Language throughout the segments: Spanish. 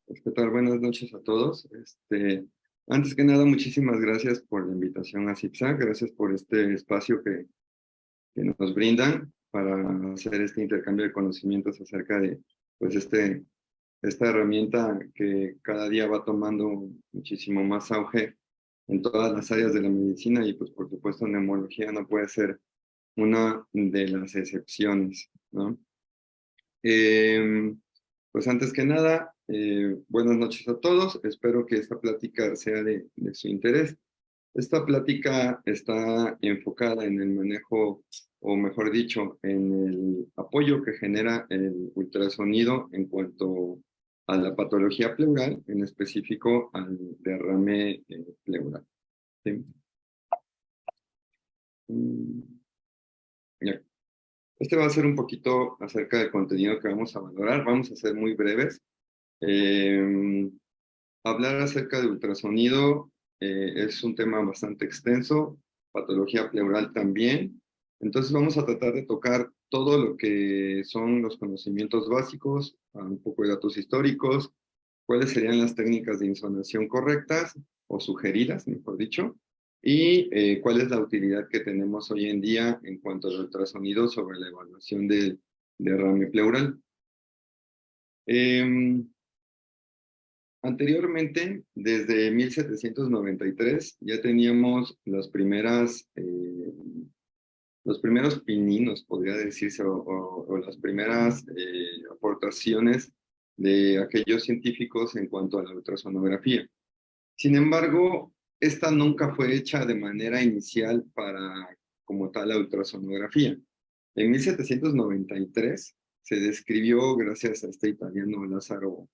¿Qué tal? Buenas noches a todos. Antes que nada, muchísimas gracias por la invitación a CIPSA. Gracias por este espacio que nos brindan para hacer este intercambio de conocimientos acerca de pues, esta herramienta que cada día va tomando muchísimo más auge en todas las áreas de la medicina y, pues, por supuesto, neumología no puede ser una de las excepciones, ¿no? Pues antes que nada, buenas noches a todos. Espero que esta plática sea de su interés. Esta plática está enfocada en el manejo, o mejor dicho, en el apoyo que genera el ultrasonido en cuanto a la patología pleural, en específico al derrame pleural. ¿Sí? Mm, ya. Este va a ser un poquito acerca del contenido que vamos a valorar. Vamos a ser muy breves. Eh, Hablar acerca de ultrasonido es un tema bastante extenso, patología pleural también. Entonces vamos a tratar de tocar todo lo que son los conocimientos básicos, un poco de datos históricos, cuáles serían las técnicas de insonación correctas o sugeridas, mejor dicho, y cuál es la utilidad que tenemos hoy en día en cuanto al ultrasonido sobre la evaluación del derrame pleural. Anteriormente, desde 1793, ya teníamos los primeros pininos, podría decirse, o las primeras aportaciones de aquellos científicos en cuanto a la ultrasonografía. Sin embargo, esta nunca fue hecha de manera inicial para, como tal, la ultrasonografía. En 1793 se describió, gracias a este italiano Lázaro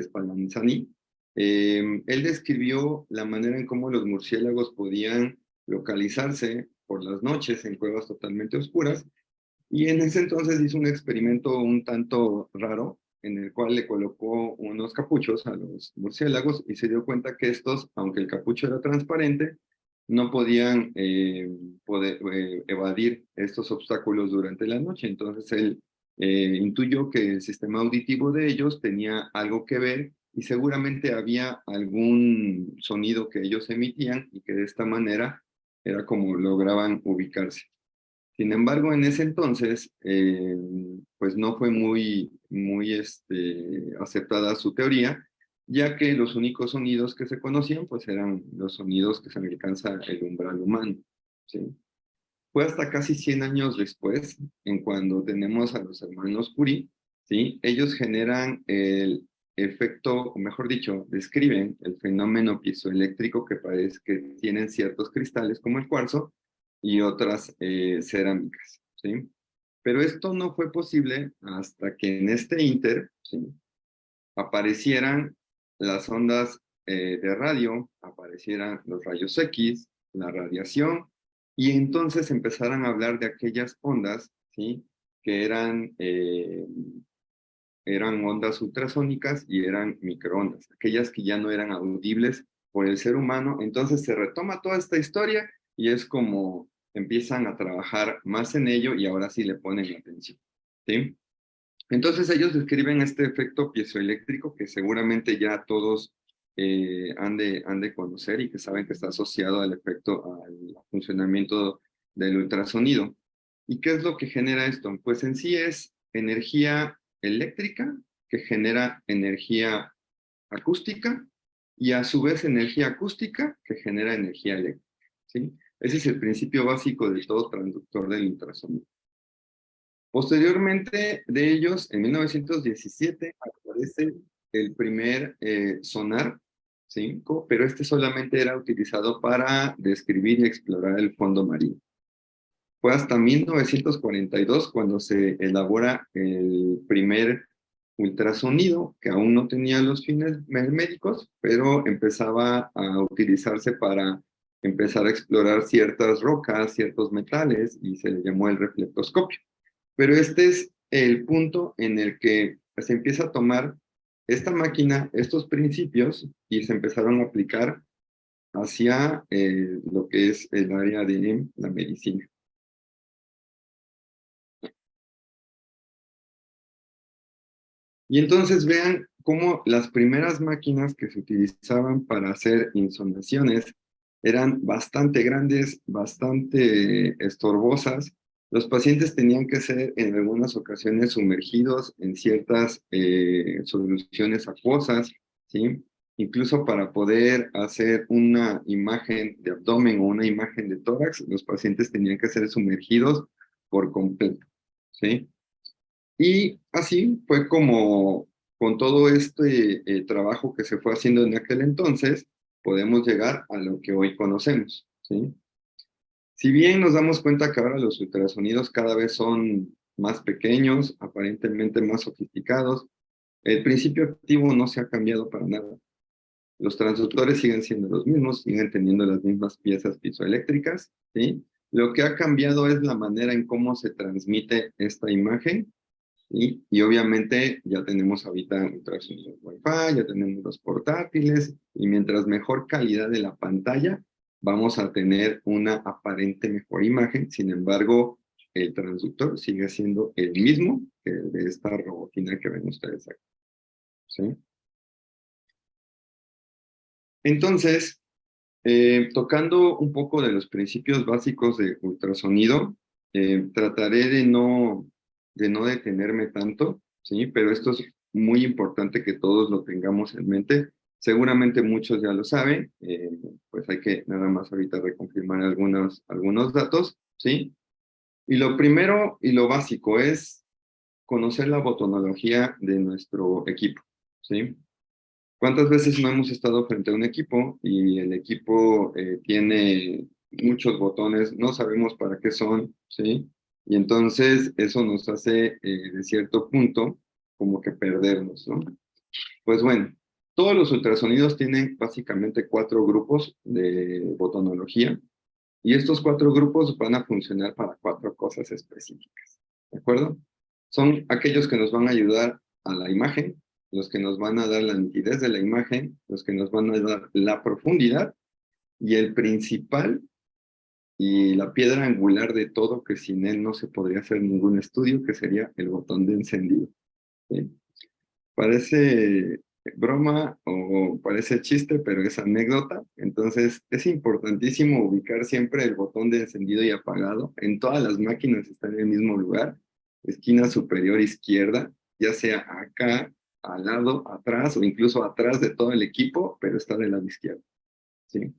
Spallanzani, él describió la manera en cómo los murciélagos podían localizarse por las noches en cuevas totalmente oscuras, y en ese entonces hizo un experimento un tanto raro, en el cual le colocó unos capuchos a los murciélagos y se dio cuenta que estos, aunque el capucho era transparente, no podían evadir estos obstáculos durante la noche. Entonces él intuyó que el sistema auditivo de ellos tenía algo que ver y seguramente había algún sonido que ellos emitían y que de esta manera era como lograban ubicarse. Sin embargo, en ese entonces, pues no fue muy aceptada su teoría, ya que los únicos sonidos que se conocían, pues eran los sonidos que se alcanza el umbral humano, ¿sí? Fue hasta casi 100 años después, en cuando tenemos a los hermanos Curie, ¿sí? Ellos generan el efecto, o mejor dicho, describen el fenómeno piezoeléctrico que parece que tienen ciertos cristales como el cuarzo y otras cerámicas, ¿sí? Pero esto no fue posible hasta que en este inter, ¿sí?, aparecieran las ondas de radio, aparecieran los rayos X, la radiación, y entonces empezaran a hablar de aquellas ondas, ¿sí?, que eran ondas ultrasónicas y eran microondas, aquellas que ya no eran audibles por el ser humano. Entonces se retoma toda esta historia y es como empiezan a trabajar más en ello y ahora sí le ponen atención, ¿sí? Entonces ellos describen este efecto piezoeléctrico que seguramente ya todos han de conocer y que saben que está asociado al efecto, al funcionamiento del ultrasonido. ¿Y qué es lo que genera esto? Pues en sí es energía eléctrica que genera energía acústica y a su vez energía acústica que genera energía eléctrica, ¿sí? Ese es el principio básico de todo transductor del ultrasonido. Posteriormente de ellos, en 1917, aparece el primer sonar, ¿sí?, pero este solamente era utilizado para describir y explorar el fondo marino. Fue hasta 1942 cuando se elabora el primer ultrasonido, que aún no tenía los fines médicos, pero empezaba a utilizarse para empezar a explorar ciertas rocas, ciertos metales, y se le llamó el reflectoscopio. Pero este es el punto en el que se empieza a tomar esta máquina, estos principios, y se empezaron a aplicar hacia lo que es el área de la medicina. Y entonces vean cómo las primeras máquinas que se utilizaban para hacer insolaciones eran bastante grandes, bastante estorbosas. Los pacientes tenían que ser en algunas ocasiones sumergidos en ciertas soluciones acuosas, ¿sí? Incluso para poder hacer una imagen de abdomen o una imagen de tórax, los pacientes tenían que ser sumergidos por completo, ¿sí? Y así fue como con todo este trabajo que se fue haciendo en aquel entonces, podemos llegar a lo que hoy conocemos, ¿sí? Si bien nos damos cuenta que ahora los ultrasonidos cada vez son más pequeños, aparentemente más sofisticados, el principio activo no se ha cambiado para nada. Los transductores siguen siendo los mismos, siguen teniendo las mismas piezas piezoeléctricas, ¿sí? Lo que ha cambiado es la manera en cómo se transmite esta imagen. Y obviamente ya tenemos ahorita ultrasonidos Wi-Fi, ya tenemos los portátiles, y mientras mejor calidad de la pantalla, vamos a tener una aparente mejor imagen. Sin embargo, el transductor sigue siendo el mismo que el de esta robotina que ven ustedes aquí, ¿sí? Entonces, tocando un poco de los principios básicos de ultrasonido, trataré de no detenerme tanto, ¿sí? Pero esto es muy importante que todos lo tengamos en mente. Seguramente muchos ya lo saben, pues hay que nada más ahorita reconfirmar algunos datos, ¿sí? Y lo primero y lo básico es conocer la botonología de nuestro equipo, ¿sí? ¿Cuántas veces no hemos estado frente a un equipo y el equipo tiene muchos botones, no sabemos para qué son, ¿sí? Y entonces eso nos hace, de cierto punto, como que perdernos, ¿no? Pues bueno, todos los ultrasonidos tienen básicamente 4 grupos de botonología y estos 4 grupos van a funcionar para 4 cosas específicas, ¿de acuerdo? Son aquellos que nos van a ayudar a la imagen, los que nos van a dar la nitidez de la imagen, los que nos van a dar la profundidad, y el principal y la piedra angular de todo, que sin él no se podría hacer ningún estudio, que sería el botón de encendido, ¿sí? Parece broma o parece chiste, pero es anécdota. Entonces, es importantísimo ubicar siempre el botón de encendido y apagado. En todas las máquinas está en el mismo lugar, esquina superior izquierda, ya sea acá, al lado, atrás o incluso atrás de todo el equipo, pero está del lado izquierdo, ¿sí?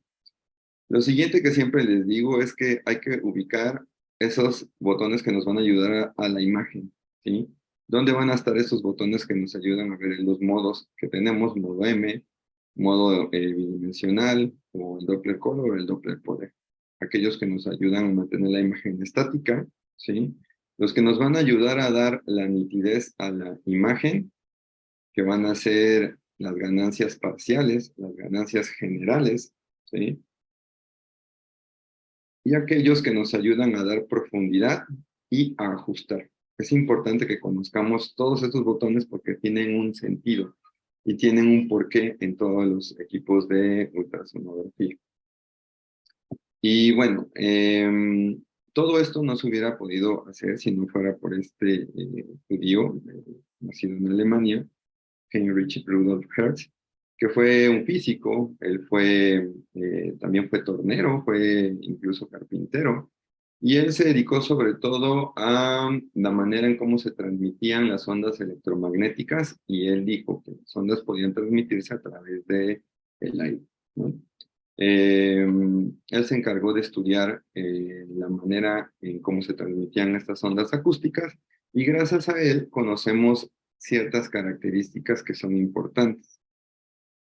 Lo siguiente que siempre les digo es que hay que ubicar esos botones que nos van a ayudar a la imagen, ¿sí? ¿Dónde van a estar esos botones que nos ayudan a ver en los modos que tenemos? Modo M, modo bidimensional, o el Doppler color o el Doppler poder. Aquellos que nos ayudan a mantener la imagen estática, ¿sí? Los que nos van a ayudar a dar la nitidez a la imagen, que van a ser las ganancias parciales, las ganancias generales, ¿sí? Y aquellos que nos ayudan a dar profundidad y a ajustar. Es importante que conozcamos todos estos botones porque tienen un sentido y tienen un porqué en todos los equipos de ultrasonografía. Y bueno, todo esto no se hubiera podido hacer si no fuera por este judío nacido en Alemania, Heinrich Rudolf Hertz, que fue un físico. Él también fue tornero, fue incluso carpintero, y él se dedicó sobre todo a la manera en cómo se transmitían las ondas electromagnéticas, y él dijo que las ondas podían transmitirse a través de el aire, ¿no? Él se encargó de estudiar la manera en cómo se transmitían estas ondas acústicas, y gracias a él conocemos ciertas características que son importantes.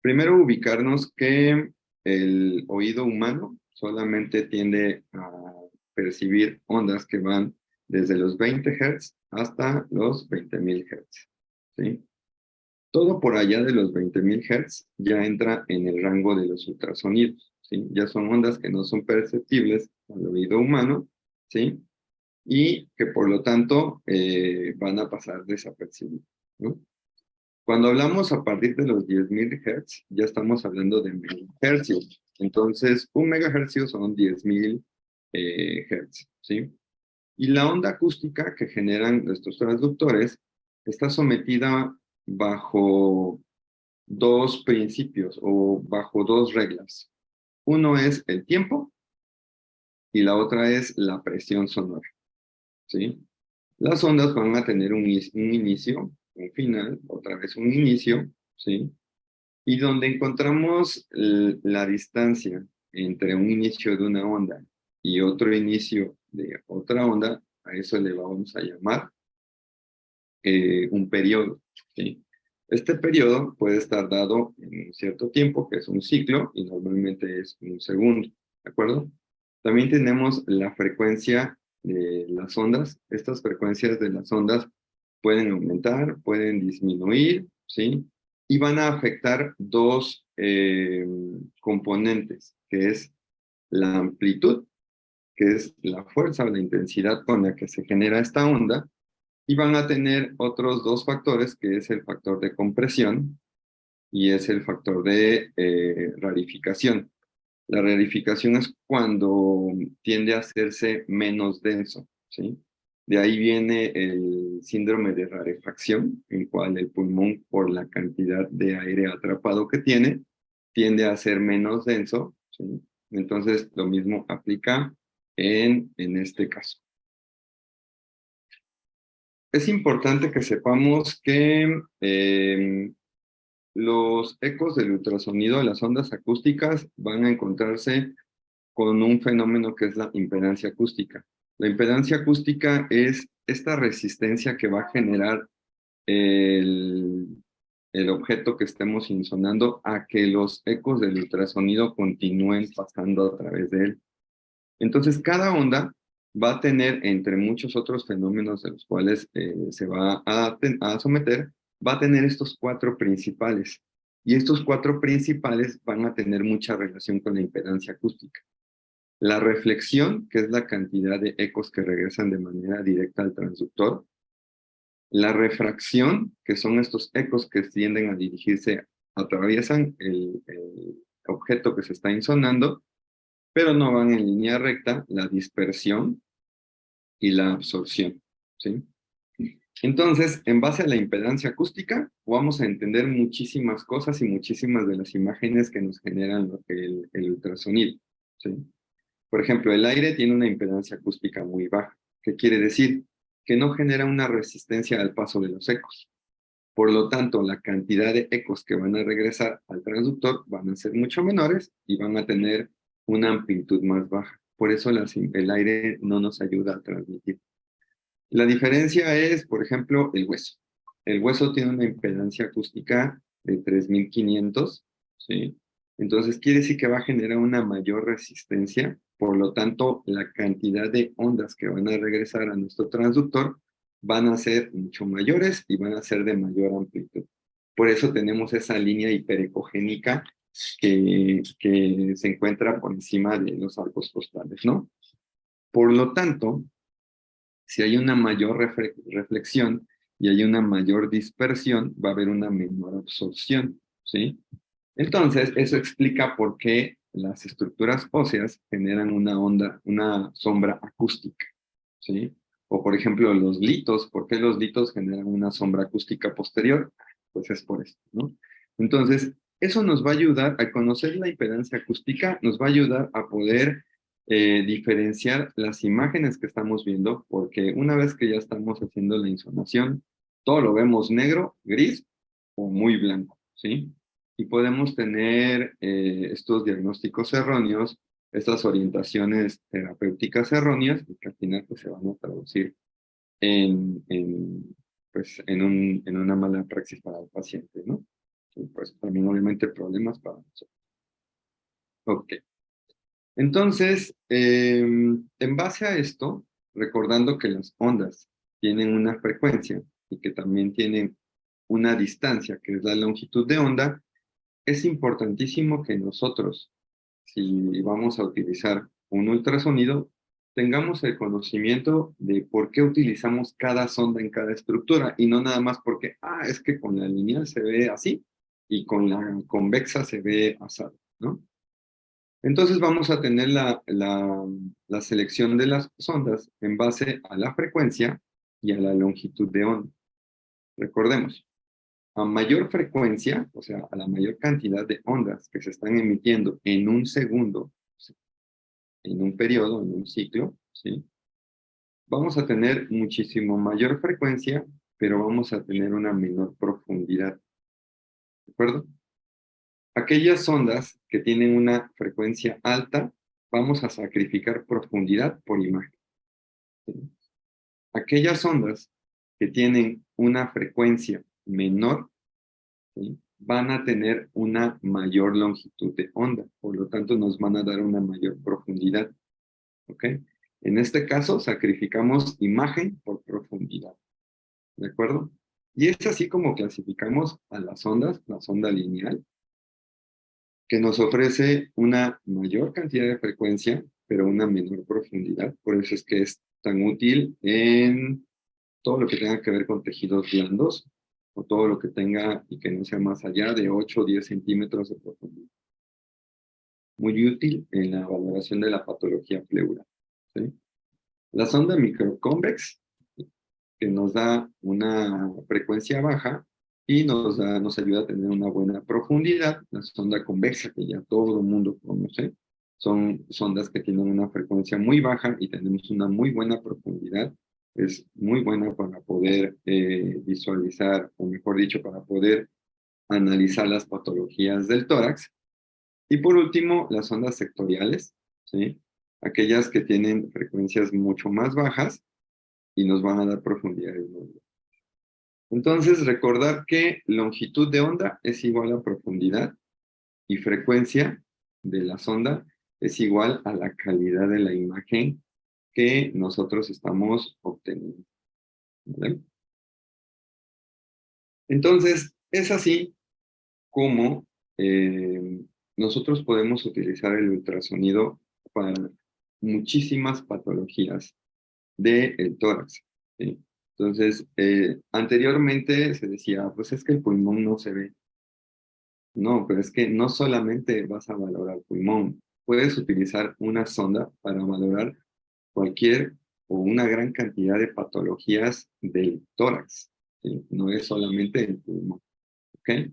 Primero, ubicarnos que el oído humano solamente tiende a percibir ondas que van desde los 20 Hz hasta los 20.000 Hz, ¿sí? Todo por allá de los 20.000 Hz ya entra en el rango de los ultrasonidos, ¿sí? Ya son ondas que no son perceptibles al oído humano, ¿sí? Y que por lo tanto van a pasar desapercibidos, ¿no? Cuando hablamos a partir de los 10.000 Hz, ya estamos hablando de megahercios. Entonces, un megahercio son 10.000 Hz, ¿sí? Y la onda acústica que generan nuestros transductores está sometida bajo dos principios o bajo dos reglas. Uno es el tiempo y la otra es la presión sonora, ¿sí? Las ondas van a tener un inicio, un final, otra vez un inicio, ¿sí? Y donde encontramos la distancia entre un inicio de una onda y otro inicio de otra onda, a eso le vamos a llamar un periodo, ¿sí? Este periodo puede estar dado en un cierto tiempo, que es un ciclo, y normalmente es un segundo, ¿de acuerdo? También tenemos la frecuencia de las ondas. Estas frecuencias de las ondas pueden aumentar, pueden disminuir, ¿sí? Y van a afectar dos componentes, que es la amplitud, que es la fuerza o la intensidad con la que se genera esta onda, y van a tener otros dos factores, que es el factor de compresión y es el factor de rarificación. La rarificación es cuando tiende a hacerse menos denso, ¿sí? De ahí viene el síndrome de rarefacción, en cual el pulmón, por la cantidad de aire atrapado que tiene, tiende a ser menos denso, ¿sí? Entonces, lo mismo aplica en este caso. Es importante que sepamos que los ecos del ultrasonido de las ondas acústicas van a encontrarse con un fenómeno que es la impedancia acústica. La impedancia acústica es esta resistencia que va a generar el, el objeto que estemos insonando a que los ecos del ultrasonido continúen pasando a través de él. Entonces, cada onda va a tener, entre muchos otros fenómenos de los cuales se va a someter, va a tener estos cuatro principales. Y estos cuatro principales van a tener mucha relación con la impedancia acústica. La reflexión, que es la cantidad de ecos que regresan de manera directa al transductor. La refracción, que son estos ecos que tienden a dirigirse, atraviesan el objeto que se está insonando, pero no van en línea recta. La dispersión y la absorción, ¿sí? Entonces, en base a la impedancia acústica, vamos a entender muchísimas cosas y muchísimas de las imágenes que nos generan el ultrasonido, ¿sí? Por ejemplo, el aire tiene una impedancia acústica muy baja. ¿Qué quiere decir? Que no genera una resistencia al paso de los ecos. Por lo tanto, la cantidad de ecos que van a regresar al transductor van a ser mucho menores y van a tener una amplitud más baja. Por eso el aire no nos ayuda a transmitir. La diferencia es, por ejemplo, el hueso. El hueso tiene una impedancia acústica de 3500, ¿sí? Entonces quiere decir que va a generar una mayor resistencia, por lo tanto, la cantidad de ondas que van a regresar a nuestro transductor van a ser mucho mayores y van a ser de mayor amplitud. Por eso tenemos esa línea hiperecogénica que se encuentra por encima de los arcos costales, ¿no? Por lo tanto, si hay una mayor reflexión y hay una mayor dispersión, va a haber una menor absorción, ¿sí? Entonces, eso explica por qué las estructuras óseas generan una onda, una sombra acústica, ¿sí? O, por ejemplo, los litos, ¿por qué los litos generan una sombra acústica posterior? Pues es por esto, ¿no? Entonces, eso nos va a ayudar a conocer la impedancia acústica, nos va a ayudar a poder diferenciar las imágenes que estamos viendo, porque una vez que ya estamos haciendo la insonación, todo lo vemos negro, gris o muy blanco, ¿sí? Y podemos tener estos diagnósticos erróneos, estas orientaciones terapéuticas erróneas, y que al final pues, se van a traducir pues, en una mala praxis para el paciente, ¿no? Y pues también obviamente problemas para nosotros. Ok. Entonces, en base a esto, recordando que las ondas tienen una frecuencia y que también tienen una distancia, que es la longitud de onda, es importantísimo que nosotros, si vamos a utilizar un ultrasonido, tengamos el conocimiento de por qué utilizamos cada sonda en cada estructura y no nada más porque, es que con la lineal se ve así y con la convexa se ve asado, ¿no? Entonces vamos a tener la selección de las sondas en base a la frecuencia y a la longitud de onda. Recordemos, a mayor frecuencia, o sea, a la mayor cantidad de ondas que se están emitiendo en un segundo, ¿sí? En un periodo, en un ciclo, ¿sí? Vamos a tener muchísimo mayor frecuencia, pero vamos a tener una menor profundidad, ¿de acuerdo? Aquellas ondas que tienen una frecuencia alta, vamos a sacrificar profundidad por imagen, ¿sí? Aquellas ondas que tienen una frecuencia menor, ¿sí? Van a tener una mayor longitud de onda, por lo tanto nos van a dar una mayor profundidad, ¿ok? En este caso, sacrificamos imagen por profundidad, ¿de acuerdo? Y es así como clasificamos a las ondas, la sonda lineal, que nos ofrece una mayor cantidad de frecuencia, pero una menor profundidad. Por eso es que es tan útil en todo lo que tenga que ver con tejidos blandos, o todo lo que tenga y que no sea más allá de 8 o 10 centímetros de profundidad. Muy útil en la valoración de la patología pleural, ¿sí? La sonda microconvex, que nos da una frecuencia baja y nos ayuda a tener una buena profundidad. La sonda convexa, que ya todo el mundo conoce, son sondas que tienen una frecuencia muy baja y tenemos una muy buena profundidad. Es muy buena para poder visualizar, o mejor dicho, para poder analizar las patologías del tórax. Y por último, las ondas sectoriales, ¿sí? Aquellas que tienen frecuencias mucho más bajas y nos van a dar profundidades muy bajas. Entonces, recordar que longitud de onda es igual a profundidad y frecuencia de la sonda es igual a la calidad de la imagen que nosotros estamos obteniendo, ¿vale? Entonces, es así como nosotros podemos utilizar el ultrasonido para muchísimas patologías del tórax, ¿sí? Entonces, anteriormente se decía, pues es que el pulmón no se ve. No, pero es que no solamente vas a valorar pulmón, puedes utilizar una sonda para valorar cualquier o una gran cantidad de patologías del tórax, ¿sí? No es solamente el pulmón, ¿ok?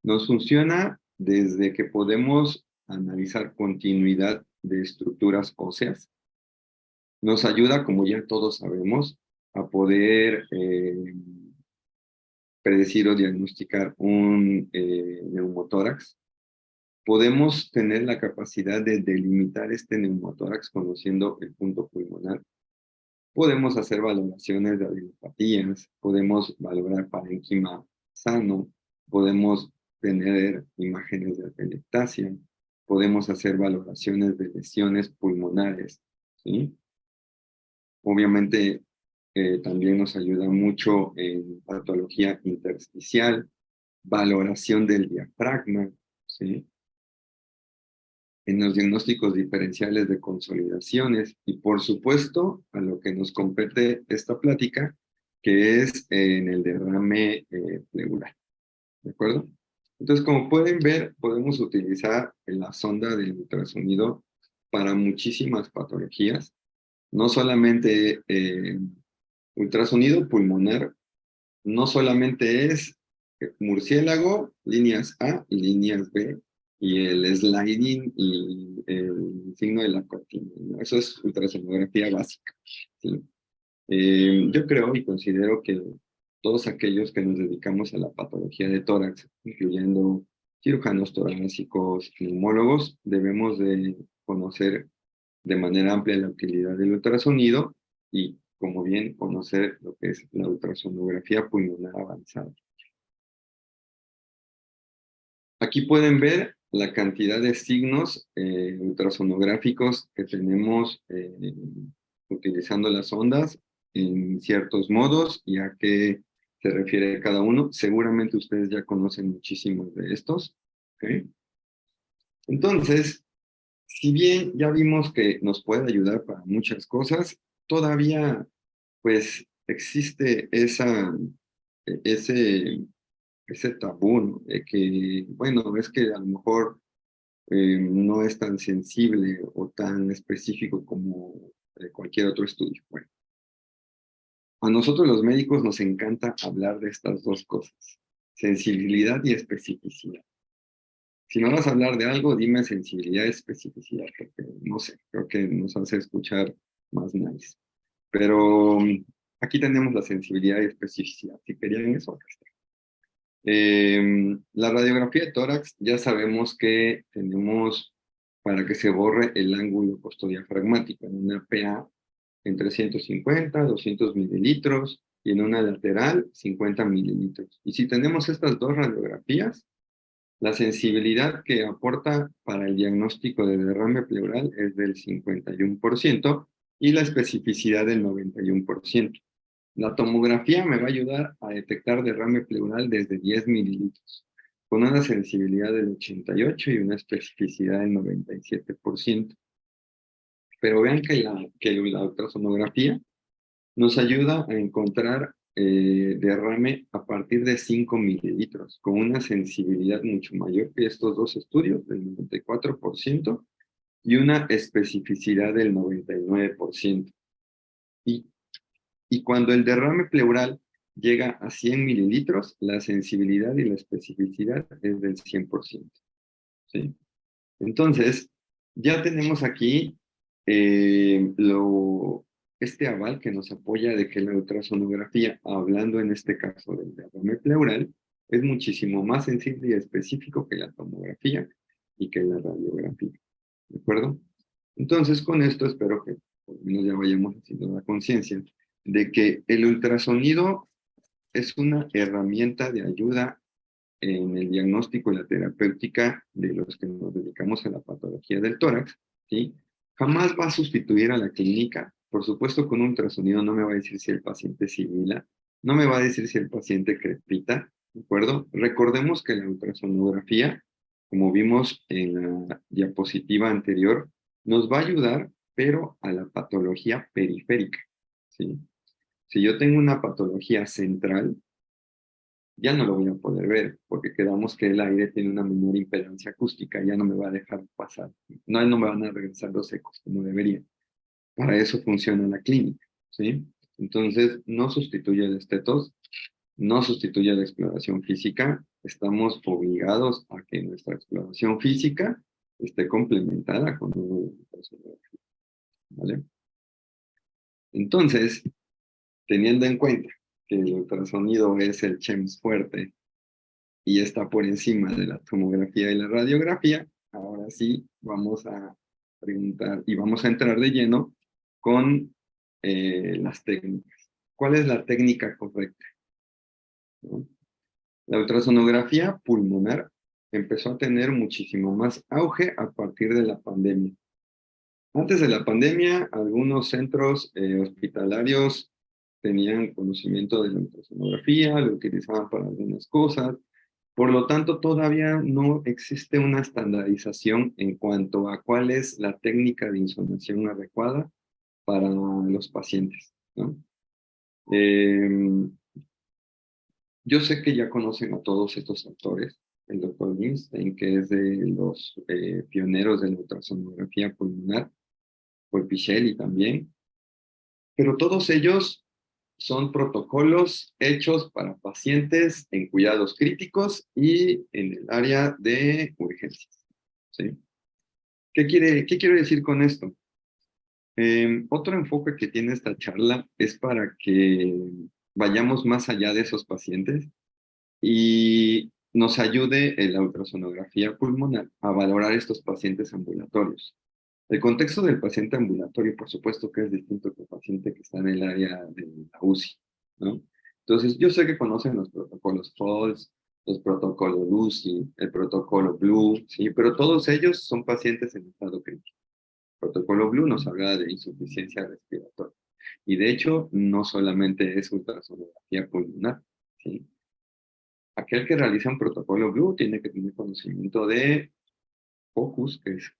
Nos funciona desde que podemos analizar continuidad de estructuras óseas. Nos ayuda, como ya todos sabemos, a poder predecir o diagnosticar un neumotórax. Podemos tener la capacidad de delimitar este neumotórax conociendo el punto pulmonar. Podemos hacer valoraciones de adenopatías, podemos valorar parénquima sano, podemos tener imágenes de atelectasia, podemos hacer valoraciones de lesiones pulmonares, ¿sí? Obviamente, también nos ayuda mucho en patología intersticial, valoración del diafragma, ¿sí? En los diagnósticos diferenciales de consolidaciones y, por supuesto, a lo que nos compete esta plática, que es en el derrame pleural, ¿de acuerdo? Entonces, como pueden ver, podemos utilizar la sonda del ultrasonido para muchísimas patologías, no solamente ultrasonido pulmonar, no solamente es murciélago, líneas A y líneas B, y el sliding y el signo de la cortina, ¿no? Eso es ultrasonografía básica, ¿sí? Yo creo y considero que todos aquellos que nos dedicamos a la patología de tórax, incluyendo cirujanos torácicos, neumólogos, debemos de conocer de manera amplia la utilidad del ultrasonido y, como bien, conocer lo que es la ultrasonografía pulmonar avanzada. Aquí pueden ver la cantidad de signos ultrasonográficos que tenemos utilizando las ondas en ciertos modos y a qué se refiere cada uno. Seguramente ustedes ya conocen muchísimos de estos, ¿ok? Entonces, si bien ya vimos que nos puede ayudar para muchas cosas, todavía pues existe ese, ese tabú, ¿no? De que, bueno, es que a lo mejor no es tan sensible o tan específico como cualquier otro estudio. Bueno, a nosotros los médicos nos encanta hablar de estas dos cosas. sensibilidad y especificidad. Si me vas a hablar de algo, dime sensibilidad y especificidad, porque no sé, creo que nos hace escuchar más nice. Pero aquí tenemos la sensibilidad y especificidad. Si querían eso, acá está. La radiografía de tórax, ya sabemos que tenemos para que se borre el ángulo costodiafragmático en una PA entre 150, 200 mililitros y en una lateral 50 mililitros. Y si tenemos estas dos radiografías, la sensibilidad que aporta para el diagnóstico de derrame pleural es del 51% y la especificidad del 91%. La tomografía me va a ayudar a detectar derrame pleural desde 10 mililitros, con una sensibilidad del 88 y una especificidad del 97%. Pero vean que la ultrasonografía nos ayuda a encontrar derrame a partir de 5 mililitros, con una sensibilidad mucho mayor que estos dos estudios, del 94%, y una especificidad del 99%. Y, y cuando el derrame pleural llega a 100 mililitros, la sensibilidad y la especificidad es del 100%. ¿Sí? Entonces, ya tenemos aquí este aval que nos apoya de que la ultrasonografía, hablando en este caso del derrame pleural, es muchísimo más sensible y específico que la tomografía y que la radiografía. ¿De acuerdo? Entonces, con esto espero que por lo menos ya vayamos haciendo la conciencia de que el ultrasonido es una herramienta de ayuda en el diagnóstico y la terapéutica de los que nos dedicamos a la patología del tórax, ¿sí? Jamás va a sustituir a la clínica. Por supuesto, con un ultrasonido no me va a decir si el paciente sibila, no me va a decir si el paciente crepita, ¿de acuerdo? Recordemos que la ultrasonografía, como vimos en la diapositiva anterior, nos va a ayudar, pero a la patología periférica, ¿sí? Si yo tengo una patología central, ya no lo voy a poder ver, porque quedamos que el aire tiene una menor impedancia acústica, ya no me va a dejar pasar, no me van a regresar los ecos como debería. Para eso funciona la clínica, ¿sí? Entonces, no sustituye el estetos, no sustituye la exploración física, estamos obligados a que nuestra exploración física esté complementada con una ultrasonografía, ¿vale? Entonces, teniendo en cuenta que el ultrasonido es el CHEMS fuerte y está por encima de la tomografía y la radiografía, ahora sí vamos a preguntar y vamos a entrar de lleno con las técnicas. ¿Cuál es la técnica correcta? ¿No? La ultrasonografía pulmonar empezó a tener muchísimo más auge a partir de la pandemia. Antes de la pandemia, algunos centros hospitalarios tenían conocimiento de la ultrasonografía, lo utilizaban para algunas cosas. Por lo tanto, todavía no existe una estandarización en cuanto a cuál es la técnica de insonación adecuada para los pacientes, ¿no? Yo sé que ya conocen a todos estos autores. El doctor Lindstein, que es de los pioneros de la ultrasonografía pulmonar, por Pichelli también, pero todos ellos son protocolos hechos para pacientes en cuidados críticos y en el área de urgencias, ¿sí? ¿Qué quiero decir con esto? Otro enfoque que tiene esta charla es para que vayamos más allá de esos pacientes y nos ayude en la ultrasonografía pulmonar a valorar estos pacientes ambulatorios. El contexto del paciente ambulatorio, por supuesto que es distinto que el paciente que está en el área de la UCI, ¿no? Entonces, yo sé que conocen los protocolos FALS, los protocolos LUCI, el protocolo Blue, ¿sí? Pero todos ellos son pacientes en estado crítico. El protocolo Blue nos habla de insuficiencia respiratoria. Y de hecho, no solamente es ultrasonografía pulmonar, ¿sí? Aquel que realiza un protocolo Blue tiene que tener conocimiento de focus, que es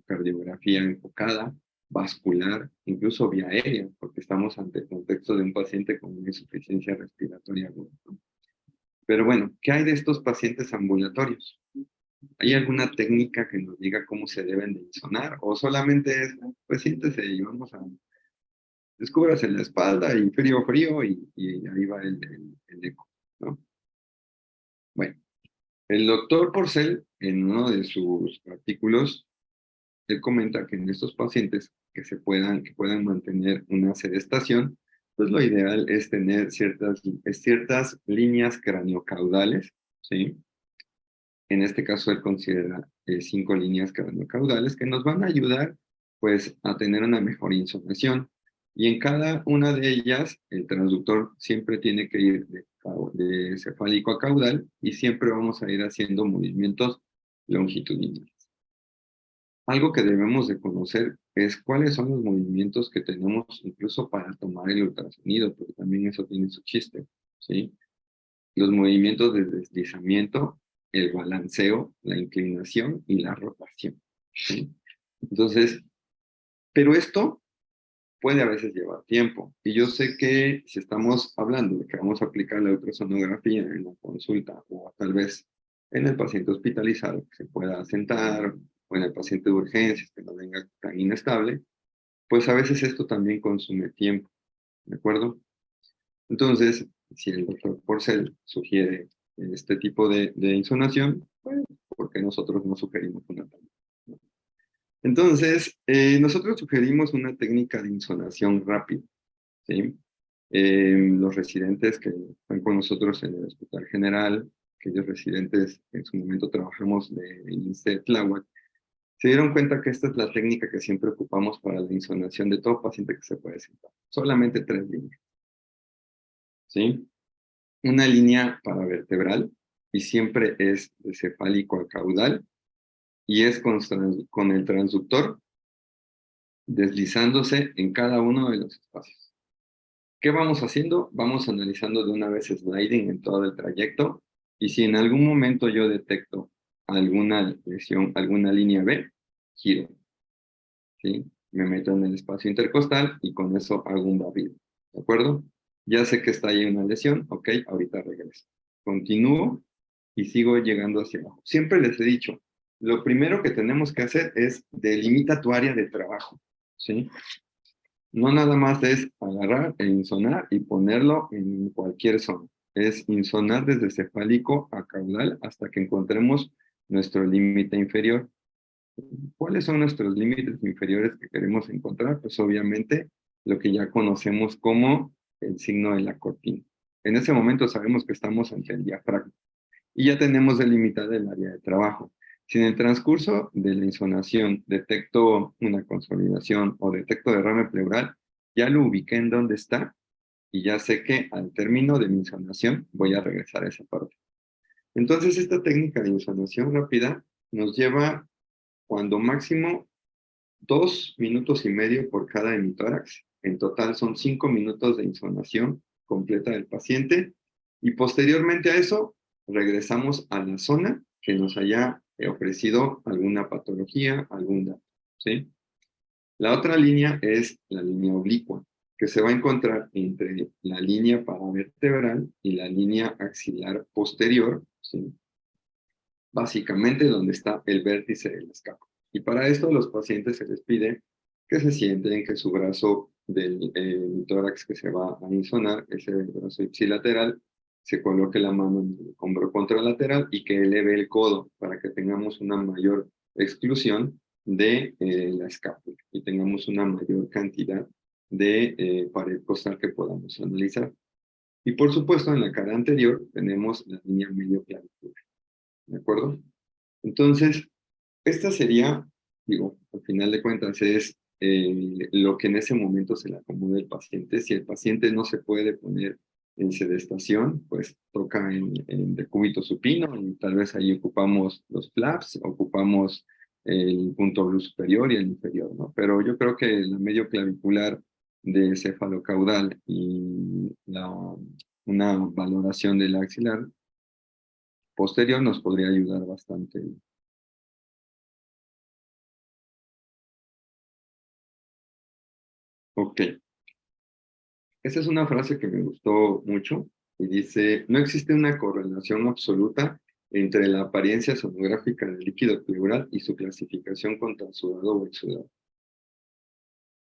cardiografía enfocada, vascular, incluso vía aérea, porque estamos ante el contexto de un paciente con insuficiencia respiratoria aguda, ¿no? Pero bueno, ¿qué hay de estos pacientes ambulatorios? ¿Hay alguna técnica que nos diga cómo se deben de insonar? ¿O solamente es, pues siéntese y vamos a, descúbrase la espalda y frío, y ahí va el eco, ¿no? Bueno, el doctor Porcel, en uno de sus artículos, él comenta que en estos pacientes que puedan mantener una sedestación, pues lo ideal es tener ciertas líneas craniocaudales, ¿sí? En este caso, él considera 5 líneas craniocaudales que nos van a ayudar, pues, a tener una mejor insolación. Y en cada una de ellas, el transductor siempre tiene que ir de cefálico a caudal y siempre vamos a ir haciendo movimientos longitudinales. Algo que debemos de conocer es cuáles son los movimientos que tenemos incluso para tomar el ultrasonido, porque también eso tiene su chiste, ¿sí? Los movimientos de deslizamiento, el balanceo, la inclinación y la rotación, ¿sí? Entonces, pero esto puede a veces llevar tiempo. Y yo sé que si estamos hablando de que vamos a aplicar la ultrasonografía en la consulta o tal vez en el paciente hospitalizado que se pueda sentar o en el paciente de urgencias que no venga tan inestable, pues a veces esto también consume tiempo, ¿de acuerdo? Entonces, si el doctor Porcel sugiere este tipo de insonación, pues, ¿por qué nosotros no sugerimos una también? Entonces, nosotros sugerimos una técnica de insonación rápida, ¿sí? Los residentes que están con nosotros en el Hospital General, aquellos residentes que en su momento trabajamos de INSE Tláhuac, se dieron cuenta que esta es la técnica que siempre ocupamos para la insonación de todo paciente que se puede sentar. Solamente 3 líneas, ¿sí? Una línea paravertebral y siempre es de cefálico a caudal y es con el transductor deslizándose en cada uno de los espacios. ¿Qué vamos haciendo? Vamos analizando de una vez sliding en todo el trayecto y si en algún momento yo detecto alguna lesión, alguna línea B, giro, ¿sí? Me meto en el espacio intercostal y con eso hago un barrido, ¿de acuerdo? Ya sé que está ahí una lesión, ok, ahorita regreso. Continúo y sigo llegando hacia abajo. Siempre les he dicho, lo primero que tenemos que hacer es delimita tu área de trabajo, ¿sí? No nada más es agarrar e insonar y ponerlo en cualquier zona. Es insonar desde cefálico a caudal hasta que encontremos nuestro límite inferior. ¿Cuáles son nuestros límites inferiores que queremos encontrar? Pues obviamente lo que ya conocemos como el signo de la cortina. En ese momento sabemos que estamos ante el diafragma y ya tenemos delimitada el área de trabajo. Si en el transcurso de la insonación detecto una consolidación o detecto derrame pleural, ya lo ubiqué en dónde está y ya sé que al término de mi insonación voy a regresar a esa parte. Entonces, esta técnica de insonación rápida nos lleva cuando máximo 2 minutos y medio por cada hemitórax. En total son 5 minutos de insonación completa del paciente y posteriormente a eso regresamos a la zona que nos haya ofrecido alguna patología, algún dato, ¿sí? La otra línea es la línea oblicua, que se va a encontrar entre la línea paravertebral y la línea axilar posterior, ¿sí? Básicamente donde está el vértice del escapo. Y para esto a los pacientes se les pide que se sienten, que su brazo del tórax que se va a insonar, ese brazo ipsilateral, se coloque la mano en el hombro contralateral y que eleve el codo para que tengamos una mayor exclusión de la escápula y tengamos una mayor cantidad de pared costal que podamos analizar. Y por supuesto, en la cara anterior tenemos la línea medio clavicular. ¿De acuerdo? Entonces, esta sería, digo, al final de cuentas, es lo que en ese momento se le acomoda al paciente. Si el paciente no se puede poner en sedestación, pues toca en decúbito supino y tal vez ahí ocupamos los flaps, ocupamos el punto blue superior y el inferior, ¿no? Pero yo creo que la medio clavicular de cefalocaudal y una valoración del axilar posterior nos podría ayudar bastante. Ok, esa es una frase que me gustó mucho y dice, no existe una correlación absoluta entre la apariencia sonográfica del líquido pleural y su clasificación con transudado o exudado.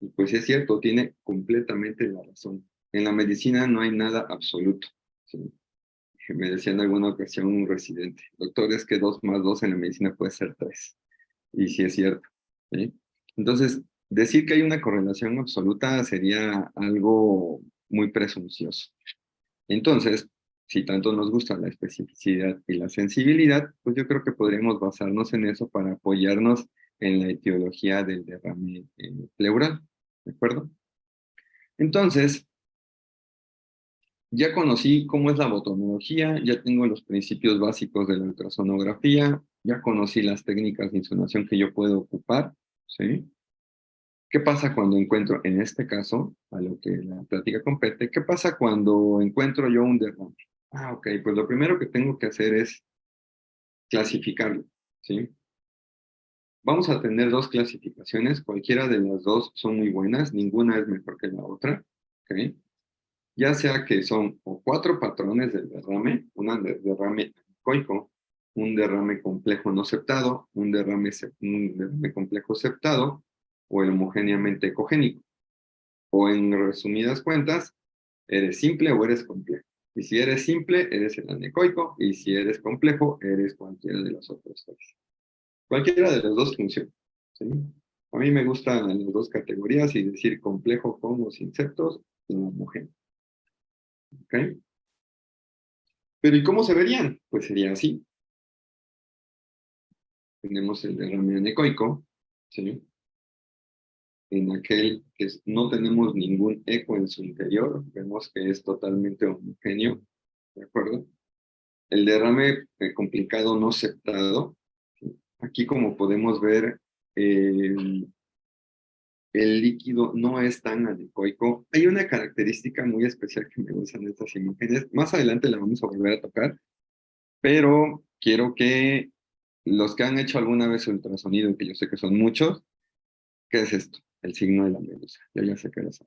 Y pues es cierto, tiene completamente la razón. En la medicina no hay nada absoluto, ¿sí? me decía en alguna ocasión un residente, doctor, es que 2 más 2 en la medicina puede ser 3. Y sí es cierto, ¿sí? Entonces, decir que hay una correlación absoluta sería algo muy presuncioso. Entonces, si tanto nos gusta la especificidad y la sensibilidad, pues yo creo que podríamos basarnos en eso para apoyarnos en la etiología del derrame pleural, ¿de acuerdo? Entonces, ya conocí cómo es la botonología, ya tengo los principios básicos de la ultrasonografía, ya conocí las técnicas de insunación que yo puedo ocupar, ¿sí? ¿Qué pasa cuando encuentro, en este caso, a lo que la plática compete, qué pasa cuando encuentro yo un derrame? Ah, ok, pues lo primero que tengo que hacer es clasificarlo, ¿sí? Vamos a tener 2 clasificaciones, cualquiera de las 2 son muy buenas, ninguna es mejor que la otra, ¿ok? Ya sea que son o 4 patrones del derrame, un derrame anecoico, un derrame complejo no septado, un derrame complejo septado, o el homogéneamente ecogénico. O en resumidas cuentas, eres simple o eres complejo. Y si eres simple, eres el anecoico, y si eres complejo, eres cualquiera de los otros 3. Cualquiera de las 2 funciona, ¿sí? A mí me gustan las 2 categorías y decir complejo con los insectos y homogéneo, ¿ok? Pero ¿y cómo se verían? Pues sería así. Tenemos el derrame anecoico, ¿sí? En aquel que no tenemos ningún eco en su interior, vemos que es totalmente homogéneo, ¿de acuerdo? El derrame complicado no septado, ¿sí? Aquí como podemos ver, el líquido no es tan anecoico. Hay una característica muy especial que me gustan estas imágenes. Más adelante la vamos a volver a tocar, pero quiero que los que han hecho alguna vez ultrasonido, que yo sé que son muchos, ¿qué es esto? El signo de la medusa. Yo ya sé qué es.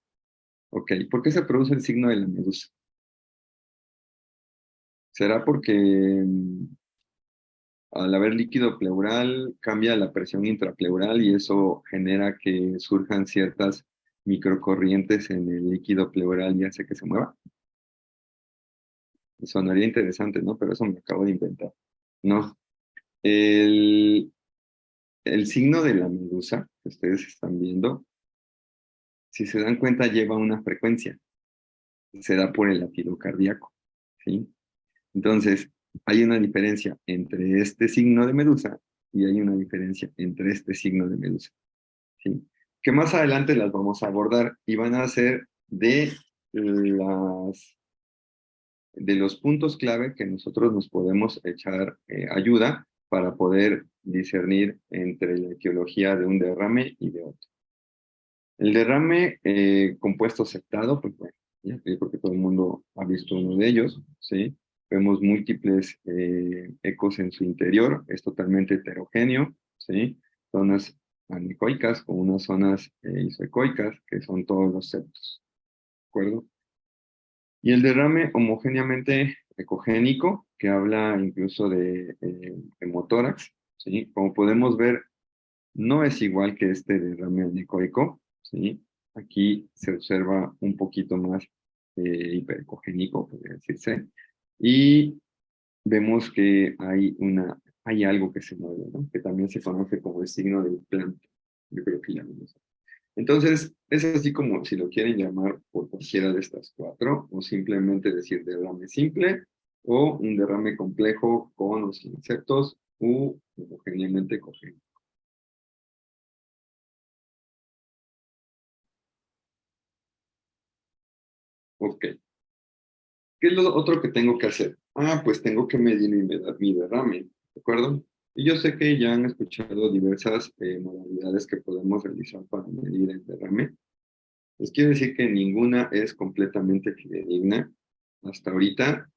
Ok, ¿por qué se produce el signo de la medusa? ¿Será porque al haber líquido pleural cambia la presión intrapleural y eso genera que surjan ciertas microcorrientes en el líquido pleural y hace que se mueva? Sonaría interesante, ¿no? Pero eso me acabo de inventar. No. El, el signo de la medusa que ustedes están viendo, si se dan cuenta, lleva una frecuencia. Se da por el latido cardíaco, ¿sí? Entonces, hay una diferencia entre este signo de medusa y hay una diferencia entre este signo de medusa, ¿sí? Que más adelante las vamos a abordar y van a ser las, de los puntos clave que nosotros nos podemos echar ayuda para poder discernir entre la etiología de un derrame y de otro. El derrame compuesto septado, pues bueno, ya creo que todo el mundo ha visto uno de ellos, ¿sí? Vemos múltiples ecos en su interior, es totalmente heterogéneo, ¿sí? Zonas anecoicas con unas zonas isoecoicas, que son todos los septos, ¿de acuerdo? Y el derrame homogéneamente ecogénico, que habla incluso de hemotórax, ¿sí? Como podemos ver, no es igual que este derrame anecoico, ¿sí? Aquí se observa un poquito más hiperecogénico, podría decirse, y vemos que hay algo que se mueve, ¿no? Que también se conoce como el signo del planta. Yo creo que ya lo sé. Entonces, es así como si lo quieren llamar por cualquiera de estas 4, o simplemente decir derrame simple, o un derrame complejo con los insectos, u homogéneamente ecogénico. Ok. ¿Qué es lo otro que tengo que hacer? Ah, pues tengo que medir mi derrame, ¿de acuerdo? Y yo sé que ya han escuchado diversas modalidades que podemos realizar para medir el derrame. Les quiero decir que ninguna es completamente fidedigna. Hasta ahorita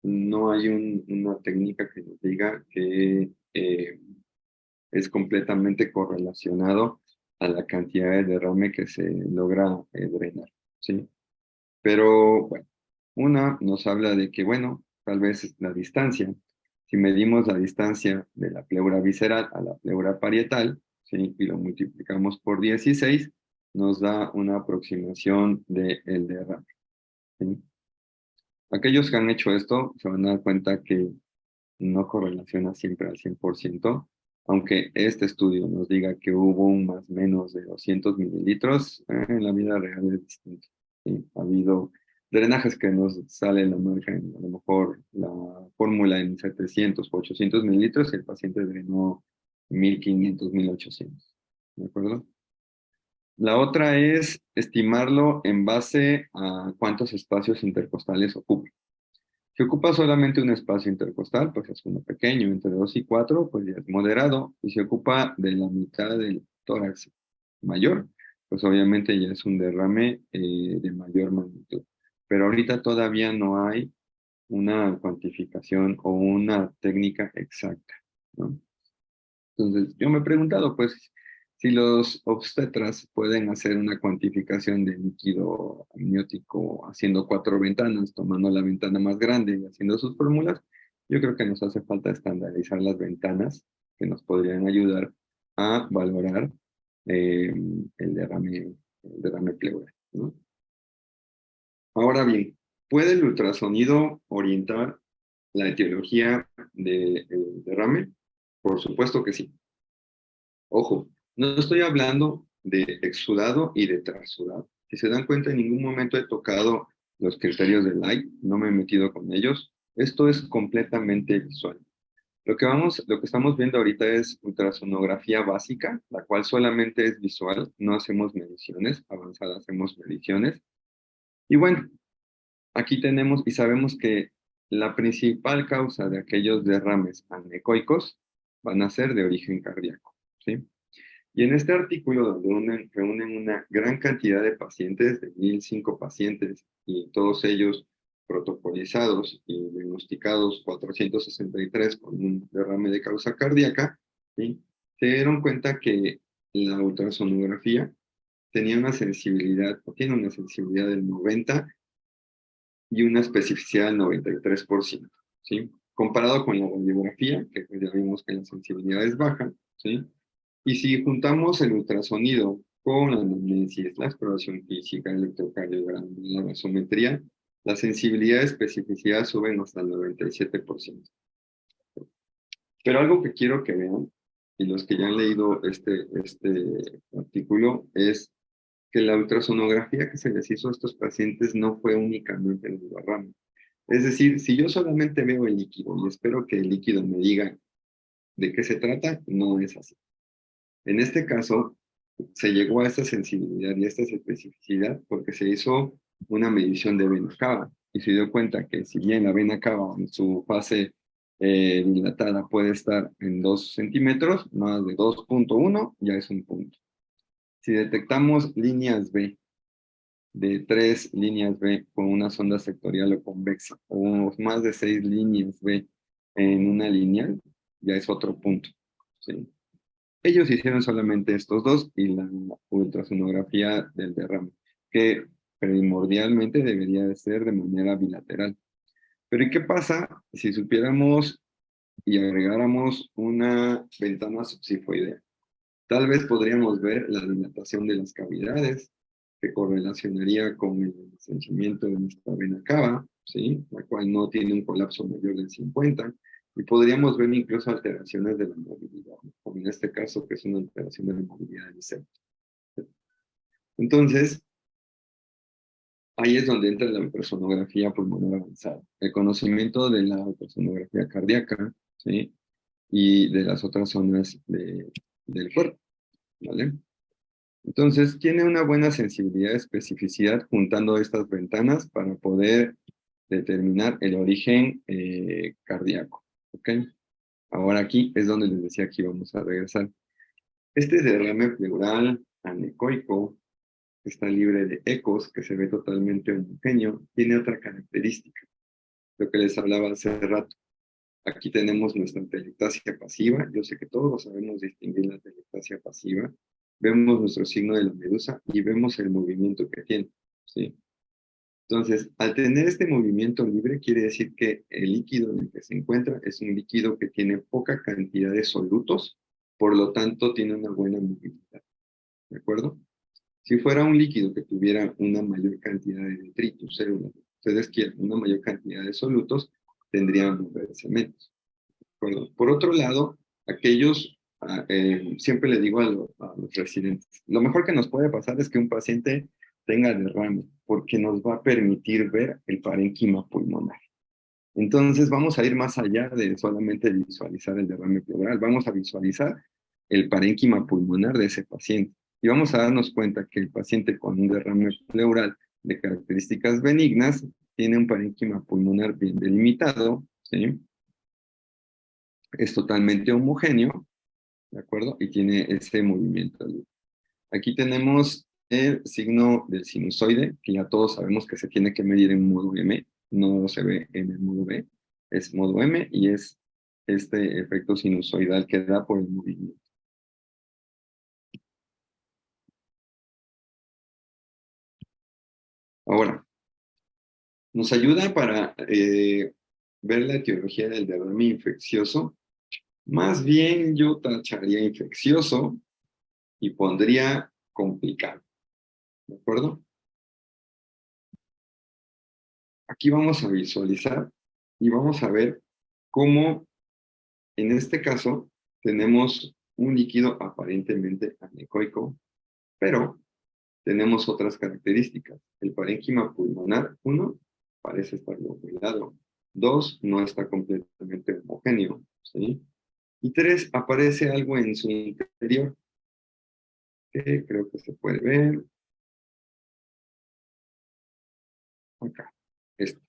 no hay una técnica que nos diga que es completamente correlacionado a la cantidad de derrame que se logra drenar, ¿sí? Pero bueno, una nos habla de que, bueno, tal vez la distancia, si medimos la distancia de la pleura visceral a la pleura parietal, ¿sí? Y lo multiplicamos por 16, nos da una aproximación del derrame, ¿sí? Aquellos que han hecho esto se van a dar cuenta que no correlaciona siempre al 100%, aunque este estudio nos diga que hubo un más o menos de 200 mililitros, en la vida real es distinto. ¿Sí? Ha habido drenajes que nos sale la marca, a lo mejor la fórmula en 700 o 800 mililitros y el paciente drenó 1500, 1800. ¿De acuerdo? La otra es estimarlo en base a cuántos espacios intercostales ocupa. Si ocupa solamente un espacio intercostal, pues es uno pequeño, entre 2 y 4, pues ya es moderado. Y si ocupa de la mitad del tórax mayor, pues obviamente ya es un derrame de mayor magnitud. Pero ahorita todavía no hay una cuantificación o una técnica exacta, ¿no? Entonces, yo me he preguntado, pues, si los obstetras pueden hacer una cuantificación de líquido amniótico haciendo 4 ventanas, tomando la ventana más grande y haciendo sus fórmulas, yo creo que nos hace falta estandarizar las ventanas que nos podrían ayudar a valorar eh, el derrame pleural, ¿no? Ahora bien, ¿puede el ultrasonido orientar la etiología del derrame? Por supuesto que sí. Ojo, no estoy hablando de exudado y de transudado. Si se dan cuenta, en ningún momento he tocado los criterios de Light, no me he metido con ellos. Esto es completamente visual. Lo que estamos viendo ahorita es ultrasonografía básica, la cual solamente es visual, no hacemos mediciones, avanzadas hacemos mediciones. Y bueno, aquí tenemos y sabemos que la principal causa de aquellos derrames anecoicos van a ser de origen cardíaco, ¿sí? Y en este artículo, donde reúnen una gran cantidad de pacientes, de 1005 pacientes, y todos ellos protocolizados y diagnosticados 463 con un derrame de causa cardíaca, ¿sí? Se dieron cuenta que la ultrasonografía tenía una sensibilidad, o tiene una sensibilidad del 90 y una especificidad del 93%, ¿sí? Comparado con la radiografía, que pues ya vimos que la sensibilidad es baja, ¿sí? Y si juntamos el ultrasonido con la anamnesis, la exploración física, el electrocardiograma, la gasometría, la sensibilidad y especificidad suben hasta el 97%. Pero algo que quiero que vean, y los que ya han leído este artículo, es que la ultrasonografía que se les hizo a estos pacientes no fue únicamente el derrame. Es decir, si yo solamente veo el líquido y espero que el líquido me diga de qué se trata, no es así. En este caso, se llegó a esta sensibilidad y a esta especificidad porque se hizo una medición de vena cava y se dio cuenta que si bien la vena cava en su fase dilatada puede estar en 2 centímetros, más de 2.1 ya es un punto. Si detectamos líneas B, de 3 líneas B con una sonda sectorial o convexa, o más de 6 líneas B en una lineal, ya es otro punto, ¿sí? Ellos hicieron solamente estos dos y la ultrasonografía del derrame, que primordialmente debería de ser de manera bilateral. Pero ¿y qué pasa si supiéramos y agregáramos una ventana subsifoidea? Tal vez podríamos ver la dilatación de las cavidades, que correlacionaría con el ensanchamiento de nuestra vena cava, ¿sí? La cual no tiene un colapso mayor del 50, y podríamos ver incluso alteraciones de la movilidad, como en este caso, que es una alteración de la movilidad del septo. Entonces, ahí es donde entra la ultrasonografía pulmonar avanzada, el conocimiento de la ultrasonografía cardíaca, ¿sí? Y de las otras zonas del cuerpo, ¿vale? Entonces, tiene una buena sensibilidad y especificidad juntando estas ventanas para poder determinar el origen cardíaco. ¿Ok? Ahora aquí es donde les decía que íbamos a regresar. Este derrame pleural anecoico, que está libre de ecos, que se ve totalmente homogéneo, tiene otra característica, lo que les hablaba hace rato. Aquí tenemos nuestra telectasia pasiva. Yo sé que todos sabemos distinguir la telectasia pasiva. Vemos nuestro signo de la medusa y vemos el movimiento que tiene, ¿sí? Entonces, al tener este movimiento libre, quiere decir que el líquido en el que se encuentra es un líquido que tiene poca cantidad de solutos, por lo tanto, tiene una buena movilidad, ¿de acuerdo? Si fuera un líquido que tuviera una mayor cantidad de detritus, células ustedes quieren una mayor cantidad de solutos, tendrían que moverse menos. Por otro lado, aquellos, siempre le digo a los residentes, lo mejor que nos puede pasar es que un paciente tenga derrame, porque nos va a permitir ver el parénquima pulmonar. Entonces vamos a ir más allá de solamente visualizar el derrame pleural, vamos a visualizar el parénquima pulmonar de ese paciente. Y vamos a darnos cuenta que el paciente con un derrame pleural de características benignas tiene un parénquima pulmonar bien delimitado, ¿sí? Es totalmente homogéneo, ¿de acuerdo? Y tiene ese movimiento. Aquí tenemos el signo del sinusoide, que ya todos sabemos que se tiene que medir en modo M, no se ve en el modo B, es modo M y es este efecto sinusoidal que da por el movimiento. Ahora, nos ayuda para ver la etiología del derrame infeccioso. Más bien yo tacharía infeccioso y pondría complicado, ¿de acuerdo? Aquí vamos a visualizar y vamos a ver cómo, en este caso, tenemos un líquido aparentemente anecoico, pero tenemos otras características. El parénquima pulmonar, 1, parece estar lobulado. 2, no está completamente homogéneo, ¿sí? Y 3, aparece algo en su interior, que creo que se puede ver acá. Esto.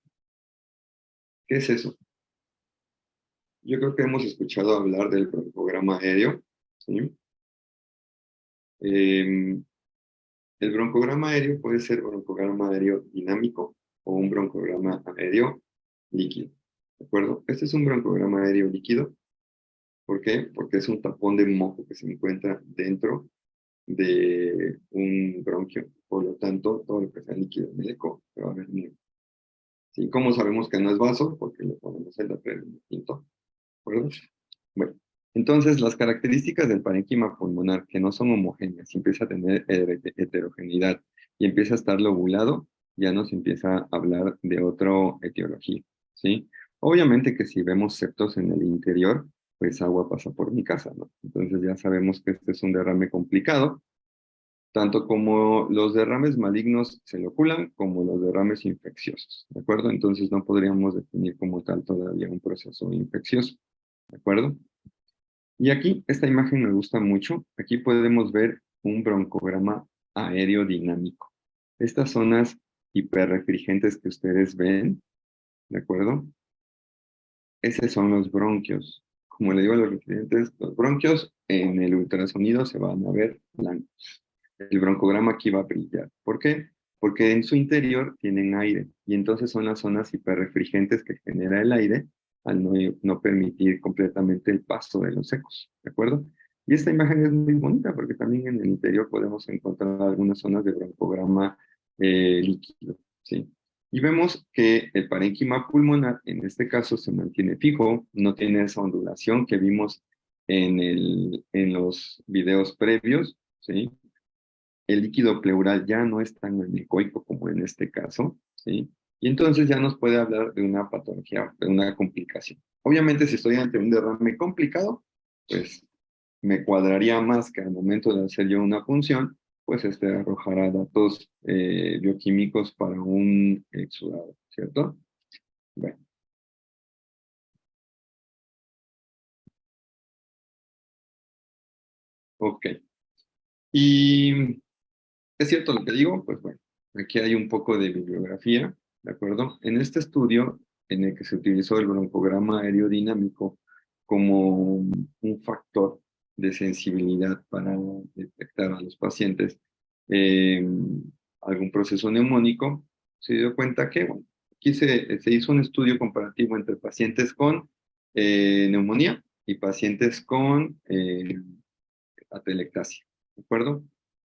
¿Qué es eso? Yo creo que hemos escuchado hablar del broncograma aéreo, ¿sí? El broncograma aéreo puede ser broncograma aéreo dinámico o un broncograma aéreo líquido, ¿de acuerdo? Este es un broncograma aéreo líquido. ¿Por qué? Porque es un tapón de moco que se encuentra dentro de un bronquio. Por lo tanto, todo lo que sea líquido en el eco se va a ver negro. ¿Sí? ¿Cómo sabemos que no es vaso? Porque le ponemos el papel distinto. ¿De acuerdo? Bueno, entonces las características del parénquima pulmonar que no son homogéneas, y empieza a tener heterogeneidad y empieza a estar lobulado, ya nos empieza a hablar de otra etiología, ¿sí? Obviamente que si vemos septos en el interior, pues agua pasa por mi casa, ¿no? Entonces ya sabemos que este es un derrame complicado, tanto como los derrames malignos se loculan, como los derrames infecciosos, ¿de acuerdo? Entonces no podríamos definir como tal todavía un proceso infeccioso, ¿de acuerdo? Y aquí, esta imagen me gusta mucho. Aquí podemos ver un broncograma aerodinámico. Estas zonas hiperrefringentes que ustedes ven, ¿de acuerdo? Esos son los bronquios. Como le digo a los residentes, los bronquios en el ultrasonido se van a ver blancos. El broncograma aquí va a brillar. ¿Por qué? Porque en su interior tienen aire y entonces son las zonas hiperrefringentes que genera el aire al no permitir completamente el paso de los secos, ¿de acuerdo? Y esta imagen es muy bonita porque también en el interior podemos encontrar algunas zonas de broncograma líquido, ¿sí? Y vemos que el parénquima pulmonar, en este caso, se mantiene fijo, no tiene esa ondulación que vimos en los videos previos, ¿sí? El líquido pleural ya no es tan anecoico como en este caso, ¿sí? Y entonces ya nos puede hablar de una patología, de una complicación. Obviamente, si estoy ante un derrame complicado, pues me cuadraría más que al momento de hacer yo una punción, pues arrojará datos bioquímicos para un exudado, ¿cierto? Bueno, ok. Y es cierto lo que digo, pues bueno, aquí hay un poco de bibliografía, ¿de acuerdo? En este estudio, en el que se utilizó el broncograma aerodinámico como un factor de sensibilidad para detectar a los pacientes eh, algún proceso neumónico, se dio cuenta que, bueno, aquí se hizo un estudio comparativo entre pacientes con neumonía y pacientes con atelectasia, ¿de acuerdo?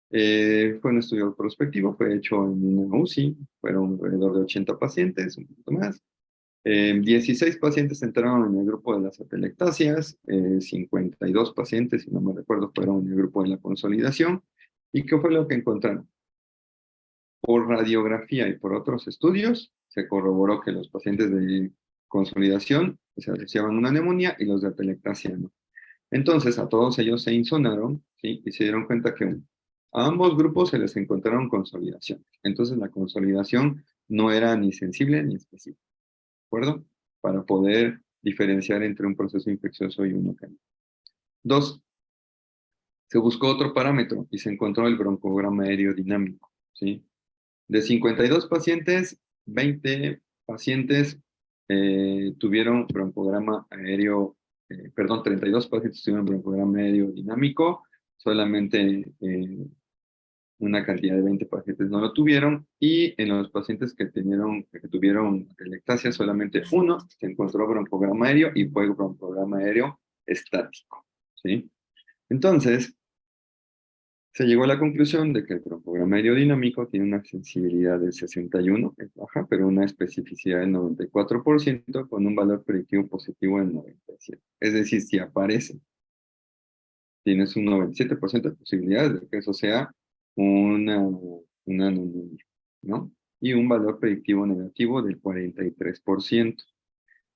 Fue un estudio prospectivo, fue hecho en una UCI, fueron alrededor de 80 pacientes, un poquito más. 16 pacientes entraron en el grupo de las atelectasias, 52 pacientes, si no me recuerdo, fueron en el grupo de la consolidación. ¿Y qué fue lo que encontraron? Por radiografía y por otros estudios, se corroboró que los pacientes de consolidación se asociaban a una neumonía y los de atelectasia no. Entonces, a todos ellos se insonaron, ¿sí? Y se dieron cuenta que a ambos grupos se les encontraron consolidación. Entonces, la consolidación no era ni sensible ni específica, ¿de acuerdo? Para poder diferenciar entre un proceso infeccioso y uno que no. 2. Se buscó otro parámetro y se encontró el broncograma aéreo dinámico, ¿sí? De 52 pacientes, 20 pacientes tuvieron broncograma aéreo, perdón, 32 pacientes tuvieron broncograma aéreo dinámico, solamente una cantidad de 20 pacientes no lo tuvieron, y en los pacientes que tuvieron atelectasia, solamente uno se encontró broncograma aéreo y fue broncograma aéreo estático, ¿sí? Entonces, se llegó a la conclusión de que el broncograma aerodinámico tiene una sensibilidad de 61, es baja, pero una especificidad del 94%, con un valor predictivo positivo del 97. Es decir, si aparece, tienes un 97% de posibilidades de que eso sea una neumonía, ¿no? Y un valor predictivo negativo del 43%.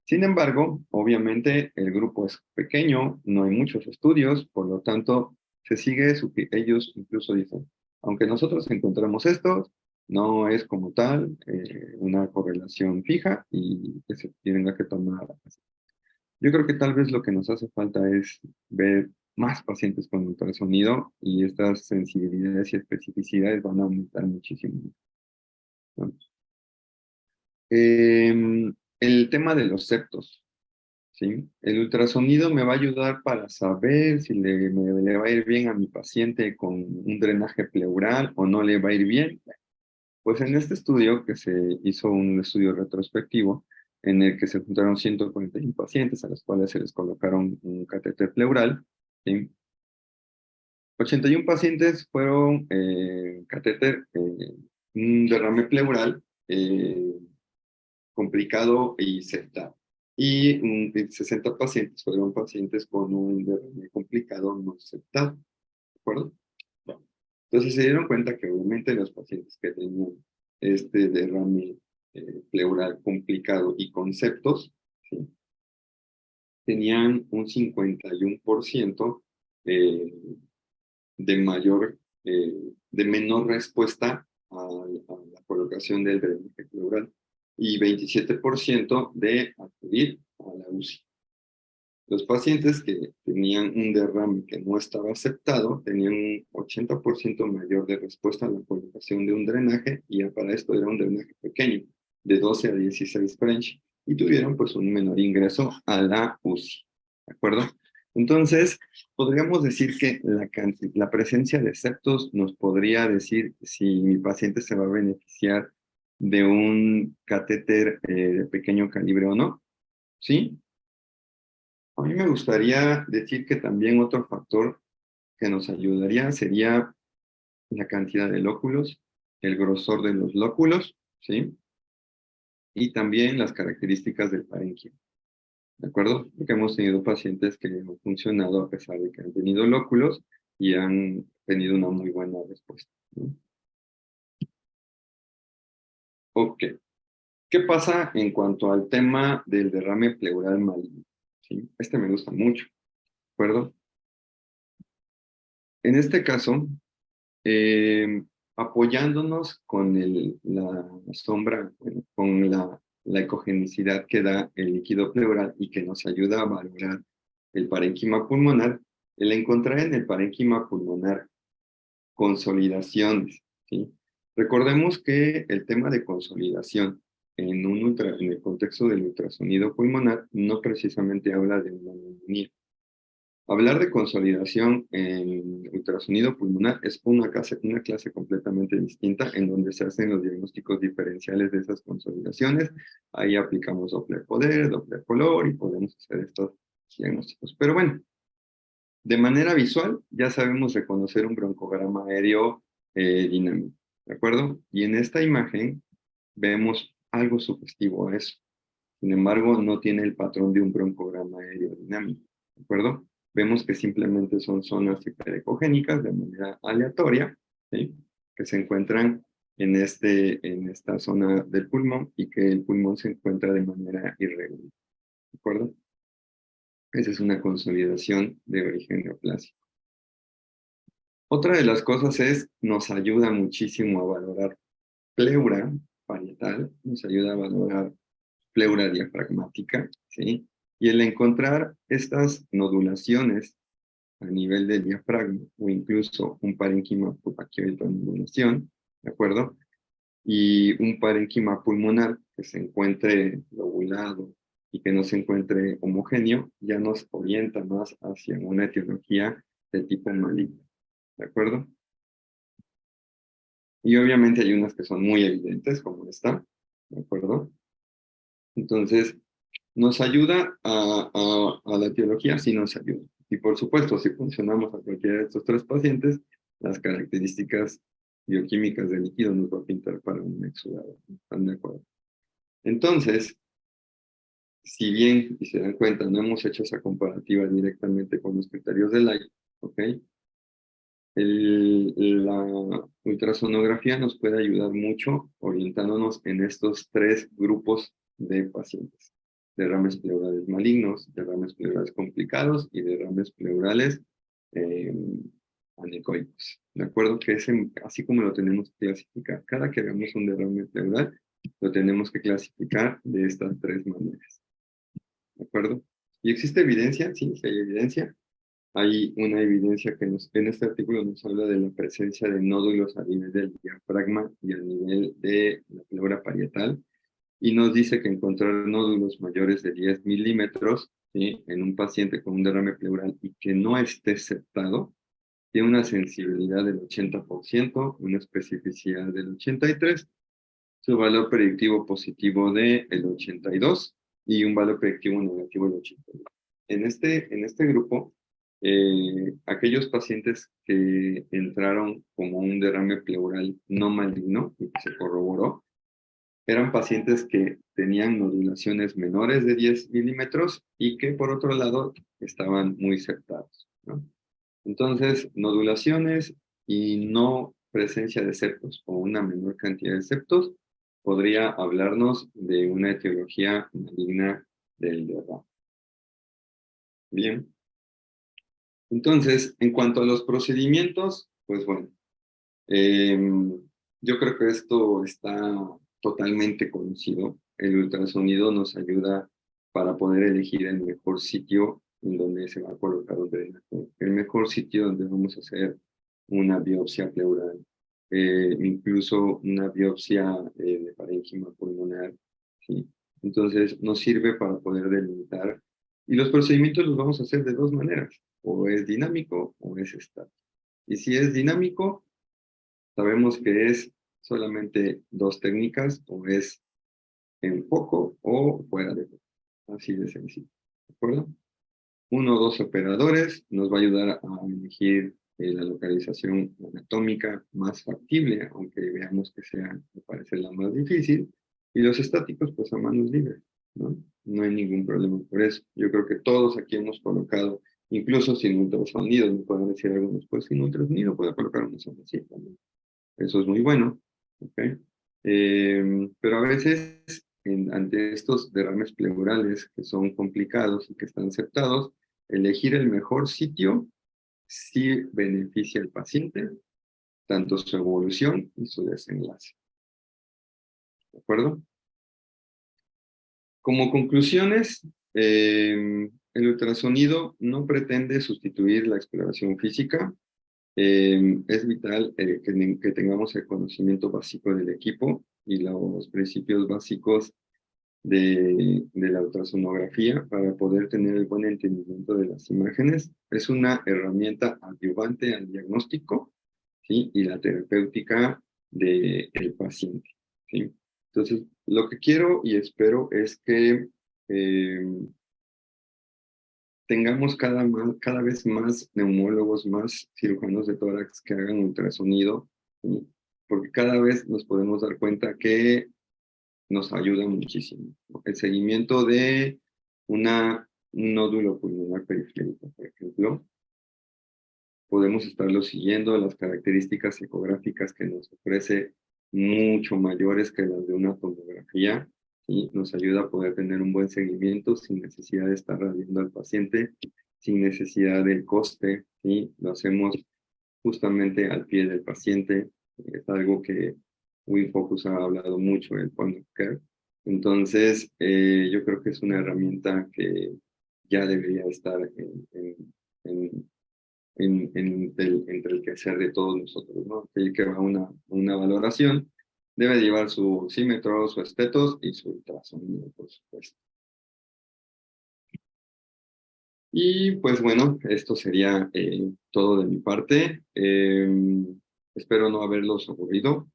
Sin embargo, obviamente el grupo es pequeño, no hay muchos estudios, por lo tanto, se sigue, ellos incluso dicen, aunque nosotros encontramos esto, no es como tal una correlación fija y que se tenga que tomar. Yo creo que tal vez lo que nos hace falta es ver más pacientes con ultrasonido y estas sensibilidades y especificidades van a aumentar muchísimo, ¿no? El tema de los septos. ¿Sí? El ultrasonido me va a ayudar para saber si le va a ir bien a mi paciente con un drenaje pleural o no le va a ir bien. Pues en este estudio, que se hizo un estudio retrospectivo, en el que se juntaron 141 pacientes a los cuales se les colocaron un catéter pleural, ¿sí? 81 pacientes fueron catéter, un derrame pleural, complicado y septal. Y 60 pacientes fueron pacientes con un derrame complicado no septal, ¿de acuerdo? Bueno, entonces se dieron cuenta que obviamente los pacientes que tenían este derrame pleural complicado y con septos, ¿sí? Tenían un 51% eh, de de menor respuesta a la colocación del drenaje pleural y 27% de acudir a la UCI. Los pacientes que tenían un derrame que no estaba aceptado tenían un 80% mayor de respuesta a la colocación de un drenaje, y para esto era un drenaje pequeño, de 12 a 16 French, y tuvieron pues un menor ingreso a la UCI, ¿de acuerdo? Entonces, podríamos decir que la presencia de septos nos podría decir si mi paciente se va a beneficiar de un catéter de pequeño calibre o no, ¿sí? A mí me gustaría decir que también otro factor que nos ayudaría sería la cantidad de lóculos, el grosor de los lóculos, ¿sí? Y también las características del parénquima, ¿de acuerdo? Porque hemos tenido pacientes que han funcionado a pesar de que han tenido lóculos y han tenido una muy buena respuesta, ¿no? Ok. ¿Qué pasa en cuanto al tema del derrame pleural maligno? ¿Sí? Este me gusta mucho, ¿de acuerdo? En este caso, eh, apoyándonos con la sombra, bueno, con la ecogenicidad que da el líquido pleural y que nos ayuda a valorar el parénquima pulmonar, el encontrar en el parénquima pulmonar consolidaciones, ¿sí? Recordemos que el tema de consolidación en el contexto del ultrasonido pulmonar no precisamente habla de una neumonía. Hablar de consolidación en ultrasonido pulmonar es una clase completamente distinta, en donde se hacen los diagnósticos diferenciales de esas consolidaciones. Ahí aplicamos Doppler poder, Doppler color y podemos hacer estos diagnósticos. Pero bueno, de manera visual ya sabemos reconocer un broncograma aéreo dinámico, ¿de acuerdo? Y en esta imagen vemos algo sugestivo a eso. Sin embargo, no tiene el patrón de un broncograma aerodinámico, ¿de acuerdo? Vemos que simplemente son zonas hiperecogénicas de manera aleatoria, ¿sí? Que se encuentran en esta zona del pulmón y que el pulmón se encuentra de manera irregular. ¿De acuerdo? Esa es una consolidación de origen neoplásico. Otra de las cosas es, nos ayuda muchísimo a valorar pleura parietal, nos ayuda a valorar pleura diafragmática, ¿sí? Y el encontrar estas nodulaciones a nivel del diafragma o incluso un parénquima por aquí hay otra nodulación, ¿de acuerdo? Y un parénquima pulmonar que se encuentre lobulado y que no se encuentre homogéneo, ya nos orienta más hacia una etiología de tipo maligno, ¿de acuerdo? Y obviamente hay unas que son muy evidentes, como esta, ¿de acuerdo? Entonces, ¿nos ayuda a la etiología? Sí nos ayuda. Y por supuesto, si funcionamos a cualquiera de estos tres pacientes, las características bioquímicas del líquido nos va a pintar para un exudado. ¿Están de acuerdo? Entonces, si bien, y se dan cuenta, no hemos hecho esa comparativa directamente con los criterios de Light, ¿ok? La ultrasonografía nos puede ayudar mucho orientándonos en estos tres grupos de pacientes. Derrames pleurales malignos, derrames pleurales complicados y derrames pleurales eh, anecoicos. ¿De acuerdo? Que es así como lo tenemos que clasificar. Cada que hagamos un derrame pleural, lo tenemos que clasificar de estas tres maneras. ¿De acuerdo? ¿Y existe evidencia? Sí, sí hay evidencia. Hay una evidencia que en este artículo nos habla de la presencia de nódulos a nivel del diafragma y a nivel de la pleura parietal, y nos dice que encontrar nódulos mayores de 10 milímetros, ¿sí?, en un paciente con un derrame pleural y que no esté septado, tiene una sensibilidad del 80%, una especificidad del 83%, su valor predictivo positivo del 82% y un valor predictivo negativo del 82%. En este grupo, aquellos pacientes que entraron como un derrame pleural no maligno y que se corroboró, eran pacientes que tenían nodulaciones menores de 10 milímetros y que por otro lado estaban muy septados, ¿no? Entonces, nodulaciones y no presencia de septos o una menor cantidad de septos podría hablarnos de una etiología maligna del derrame. Bien. Entonces, en cuanto a los procedimientos, pues bueno, yo creo que esto está totalmente conocido. El ultrasonido nos ayuda para poder elegir el mejor sitio en donde se va a colocar un drenaje, el mejor sitio donde vamos a hacer una biopsia pleural, incluso una biopsia de parénquima pulmonar, ¿sí? Entonces, nos sirve para poder delimitar. Y los procedimientos los vamos a hacer de dos maneras, o es dinámico o es estático. Y si es dinámico, sabemos que es solamente dos técnicas, o es en foco o fuera de foco. Así de sencillo. ¿De acuerdo? Uno o dos operadores nos va a ayudar a elegir la localización anatómica más factible, aunque veamos que sea, me parece, la más difícil. Y los estáticos, pues a manos libres, ¿no? No hay ningún problema por eso. Yo creo que todos aquí hemos colocado, incluso sin ultrasonido, me pueden decir algunos, pues sin ultrasonido puedo colocar una zona así también. Eso es muy bueno, ¿ok? Pero a veces, ante estos derrames pleurales que son complicados y que están aceptados, elegir el mejor sitio sí beneficia al paciente, tanto su evolución y su desenlace. ¿De acuerdo? Como conclusiones, el ultrasonido no pretende sustituir la exploración física. Es vital que tengamos el conocimiento básico del equipo y los principios básicos de la ultrasonografía para poder tener el buen entendimiento de las imágenes. Es una herramienta adyuvante al diagnóstico, ¿sí?, y la terapéutica del paciente, ¿sí? Entonces, lo que quiero y espero es que tengamos cada vez más neumólogos, más cirujanos de tórax que hagan ultrasonido, ¿sí?, porque cada vez nos podemos dar cuenta que nos ayuda muchísimo, ¿no? El seguimiento de un nódulo pulmonar periférico, por ejemplo, podemos estarlo siguiendo, las características ecográficas que nos ofrece mucho mayores que las de una tomografía y nos ayuda a poder tener un buen seguimiento sin necesidad de estar radiando al paciente, sin necesidad del coste, ¿sí? Lo hacemos justamente al pie del paciente. Es algo que WinFocus ha hablado mucho, el point of care. Entonces, yo creo que es una herramienta que ya debería estar en, entre el quehacer de todos nosotros, ¿no? El que va a una valoración debe llevar su oxímetro, su estetos y su ultrasonido, por supuesto. Y pues bueno, esto sería todo de mi parte. Espero no haberlos aburrido.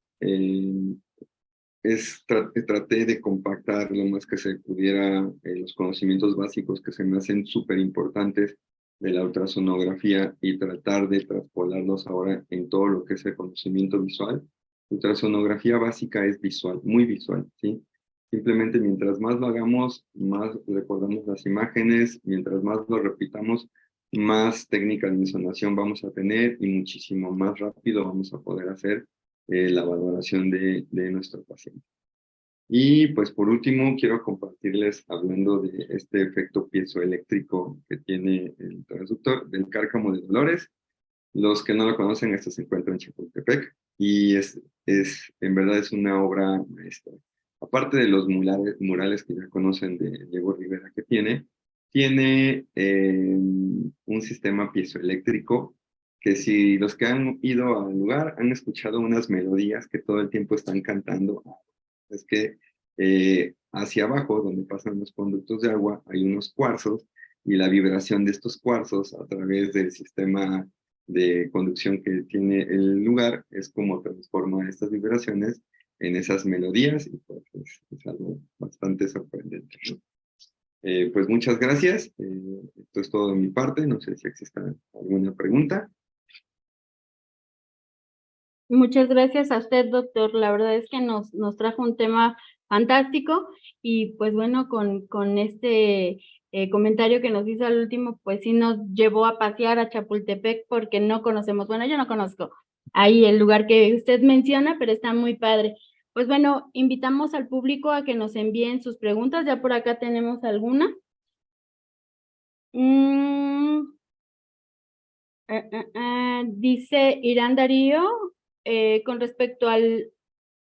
Traté de compactar lo más que se pudiera los conocimientos básicos que se me hacen súper importantes de la ultrasonografía y tratar de traspolarlos ahora en todo lo que es el conocimiento visual. Ultrasonografía básica es visual, muy visual, ¿sí? Simplemente mientras más lo hagamos, más recordamos las imágenes, mientras más lo repitamos, más técnicas de insolación vamos a tener y muchísimo más rápido vamos a poder hacer la valoración de nuestro paciente. Y pues por último, quiero compartirles, hablando de este efecto piezoeléctrico que tiene el transductor del cárcamo de Dolores. Los que no lo conocen, esto se encuentra en Chapultepec y en verdad es una obra maestra. Aparte de los murales que ya conocen de Diego Rivera que tiene un sistema piezoeléctrico que si los que han ido al lugar han escuchado unas melodías que todo el tiempo están cantando, es que hacia abajo, donde pasan los conductos de agua, hay unos cuarzos y la vibración de estos cuarzos a través del sistema de conducción que tiene el lugar es como transforma estas vibraciones en esas melodías y pues es algo bastante sorprendente, ¿no? Pues muchas gracias. Esto es todo de mi parte. No sé si exista alguna pregunta. Muchas gracias a usted, doctor. La verdad es que nos trajo un tema fantástico y pues bueno, con este comentario que nos hizo al último, pues sí nos llevó a pasear a Chapultepec porque no conocemos, bueno, yo no conozco ahí el lugar que usted menciona, pero está muy padre. Pues bueno, invitamos al público a que nos envíen sus preguntas. Ya por acá tenemos alguna. Dice Irán Darío, con respecto al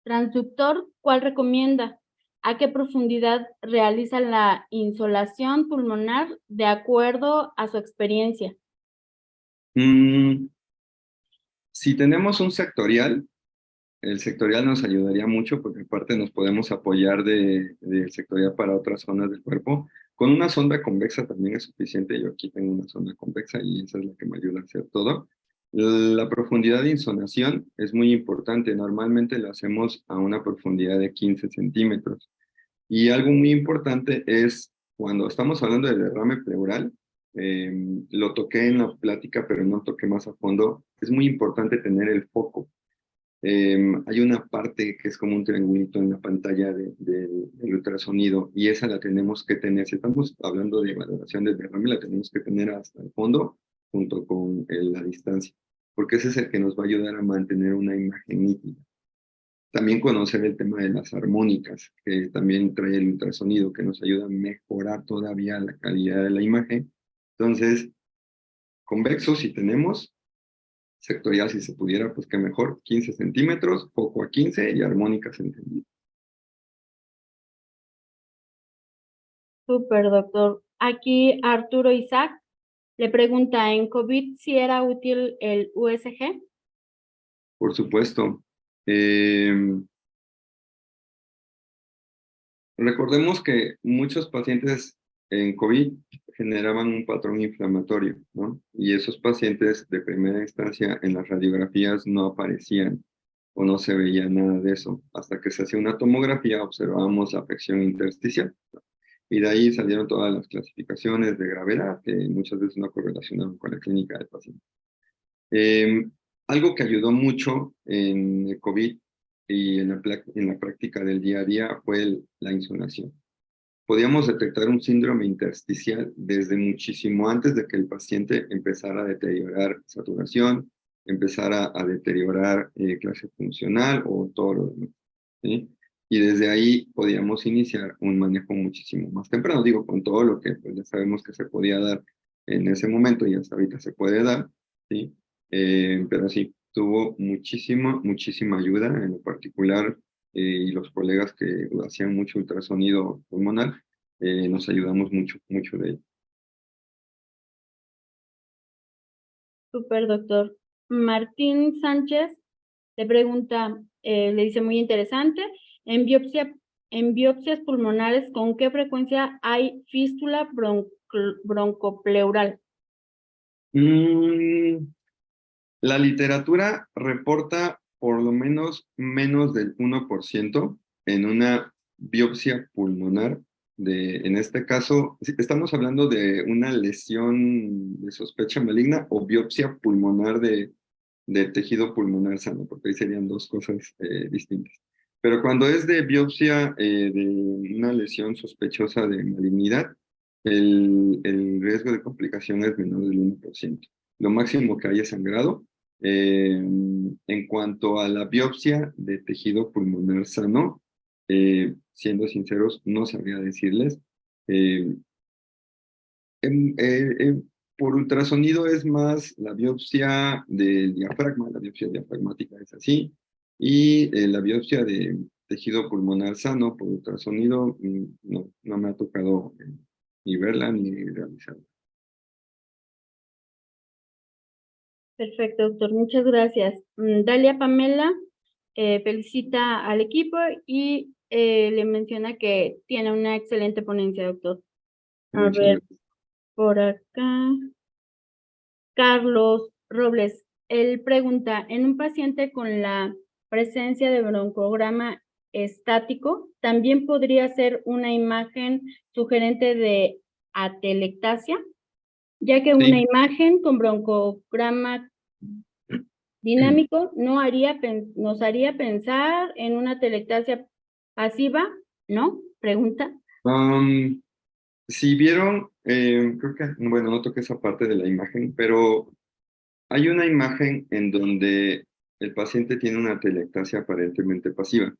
transductor, ¿cuál recomienda? ¿A qué profundidad realiza la insolación pulmonar de acuerdo a su experiencia? Si tenemos un sectorial, el sectorial nos ayudaría mucho porque aparte nos podemos apoyar del sectorial para otras zonas del cuerpo. Con una sonda convexa también es suficiente. Yo aquí tengo una sonda convexa y esa es la que me ayuda a hacer todo. La profundidad de insolación es muy importante. Normalmente lo hacemos a una profundidad de 15 centímetros. Y algo muy importante es cuando estamos hablando de derrame pleural, lo toqué en la plática, pero no toqué más a fondo. Es muy importante tener el foco. Hay una parte que es como un triangulito en la pantalla del ultrasonido y esa la tenemos que tener. Si estamos hablando de valoración del derrame, la tenemos que tener hasta el fondo junto con la distancia, porque ese es el que nos va a ayudar a mantener una imagen nítida. También conocer el tema de las armónicas, que también trae el ultrasonido, que nos ayuda a mejorar todavía la calidad de la imagen. Entonces, convexo si tenemos, sectorial si se pudiera, pues que mejor, 15 centímetros, foco a 15 y armónicas entendidas. Súper, doctor. Aquí Arturo Isaac le pregunta, ¿en COVID si era útil el USG? Por supuesto. Recordemos que muchos pacientes en COVID generaban un patrón inflamatorio, ¿no? Y esos pacientes de primera instancia en las radiografías no aparecían o no se veía nada de eso. Hasta que se hacía una tomografía observábamos la afección intersticial. Y de ahí salieron todas las clasificaciones de gravedad que muchas veces no correlacionaban con la clínica del paciente. Algo que ayudó mucho en el COVID y en la práctica del día a día fue la insolación. Podíamos detectar un síndrome intersticial desde muchísimo antes de que el paciente empezara a deteriorar saturación, empezar a deteriorar clase funcional o todo lo demás, ¿sí? Y desde ahí podíamos iniciar un manejo muchísimo más temprano, digo, con todo lo que pues, ya sabemos que se podía dar en ese momento y hasta ahorita se puede dar, ¿sí? Pero sí, tuvo muchísima ayuda, en lo particular, y los colegas que hacían mucho ultrasonido pulmonar, nos ayudamos mucho de ello. Súper, doctor. Martín Sánchez le pregunta, le dice muy interesante, en biopsias pulmonares, ¿con qué frecuencia hay fístula broncopleural? La literatura reporta por lo menos del 1% en una biopsia pulmonar. En este caso, estamos hablando de una lesión de sospecha maligna o biopsia pulmonar de tejido pulmonar sano, porque ahí serían dos cosas distintas. Pero cuando es de biopsia de una lesión sospechosa de malignidad, el riesgo de complicación es menor del 1%. Lo máximo que hay es sangrado. En cuanto a la biopsia de tejido pulmonar sano, siendo sinceros, no sabría decirles. Eh, em, eh, eh, por ultrasonido es más la biopsia del diafragma, la biopsia diafragmática es así, y la biopsia de tejido pulmonar sano por ultrasonido no me ha tocado ni verla ni realizarla. Perfecto, doctor. Muchas gracias. Dalia Pamela felicita al equipo y le menciona que tiene una excelente ponencia, doctor. A Muchas ver, gracias. por acá. Carlos Robles, él pregunta, en un paciente con la presencia de broncograma estático, ¿también podría ser una imagen sugerente de atelectasia? Ya que una Sí. imagen con broncograma dinámico nos haría pensar en una atelectasia pasiva, ¿no? Pregunta. Si vieron, creo que, bueno, no toqué esa parte de la imagen, pero hay una imagen en donde el paciente tiene una atelectasia aparentemente pasiva,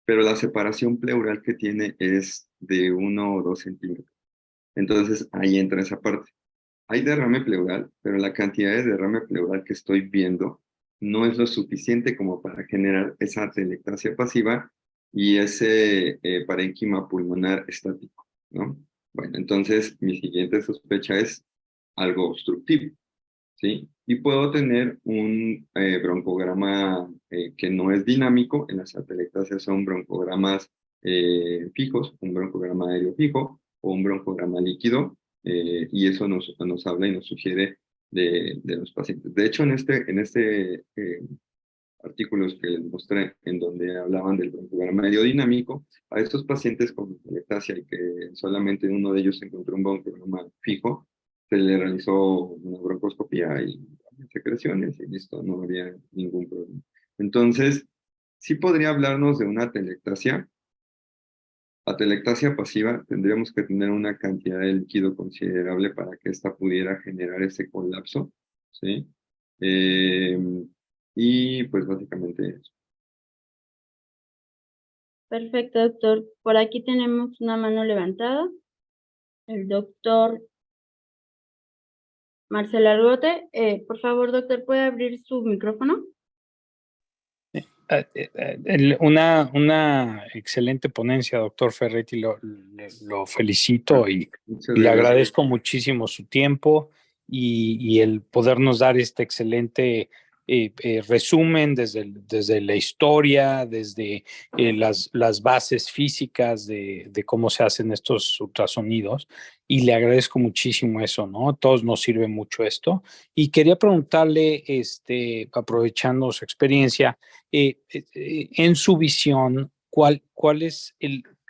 pero la separación pleural que tiene es de 1 o 2 centímetros. Entonces ahí entra esa parte. Hay derrame pleural, pero la cantidad de derrame pleural que estoy viendo no es lo suficiente como para generar esa atelectasia pasiva y ese parénquima pulmonar estático, ¿no? Bueno, entonces mi siguiente sospecha es algo obstructivo, ¿sí? Y puedo tener un broncograma que no es dinámico, en las atelectasias son broncogramas fijos, un broncograma aéreo fijo o un broncograma líquido, y eso nos habla y nos sugiere de los pacientes. De hecho, en este artículos que les mostré, en donde hablaban del broncograma aerodinámico, a estos pacientes con atelectasia y que solamente en uno de ellos se encontró un broncograma fijo, se le realizó una broncoscopía y secreciones y listo, no había ningún problema. Entonces, sí podría hablarnos de una atelectasia. Atelectasia pasiva, tendríamos que tener una cantidad de líquido considerable para que ésta pudiera generar ese colapso, ¿sí? Eh, y pues básicamente eso. Perfecto, doctor. Por aquí tenemos una mano levantada. El doctor Marcelo Argote. Por favor, doctor, ¿puede abrir su micrófono? Una excelente ponencia, doctor Ferretti, lo felicito y Muchas le gracias. agradezco muchísimo su tiempo y el podernos dar este excelente resumen desde la historia, desde las bases físicas de cómo se hacen estos ultrasonidos, y le agradezco muchísimo eso, ¿no? A todos nos sirve mucho esto. Y quería preguntarle, aprovechando su experiencia, en su visión, ¿cuál es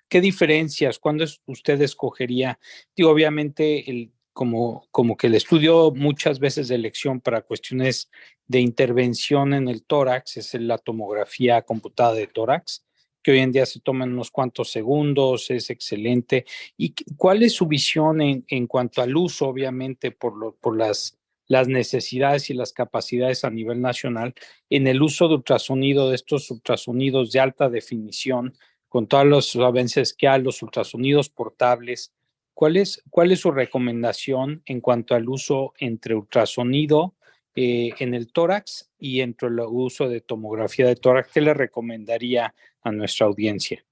qué diferencias, cuándo usted escogería? Digo, obviamente, como que el estudio muchas veces de elección para cuestiones de intervención en el tórax es la tomografía computada de tórax, que hoy en día se toma en unos cuantos segundos, es excelente. ¿Y cuál es su visión en cuanto al uso, obviamente, por las las necesidades y las capacidades a nivel nacional en el uso de ultrasonido, de estos ultrasonidos de alta definición, con todos los avances que hay, los ultrasonidos portables. ¿Cuál es su recomendación en cuanto al uso entre ultrasonido en el tórax y entre el uso de tomografía de tórax? ¿Qué le recomendaría a nuestra audiencia?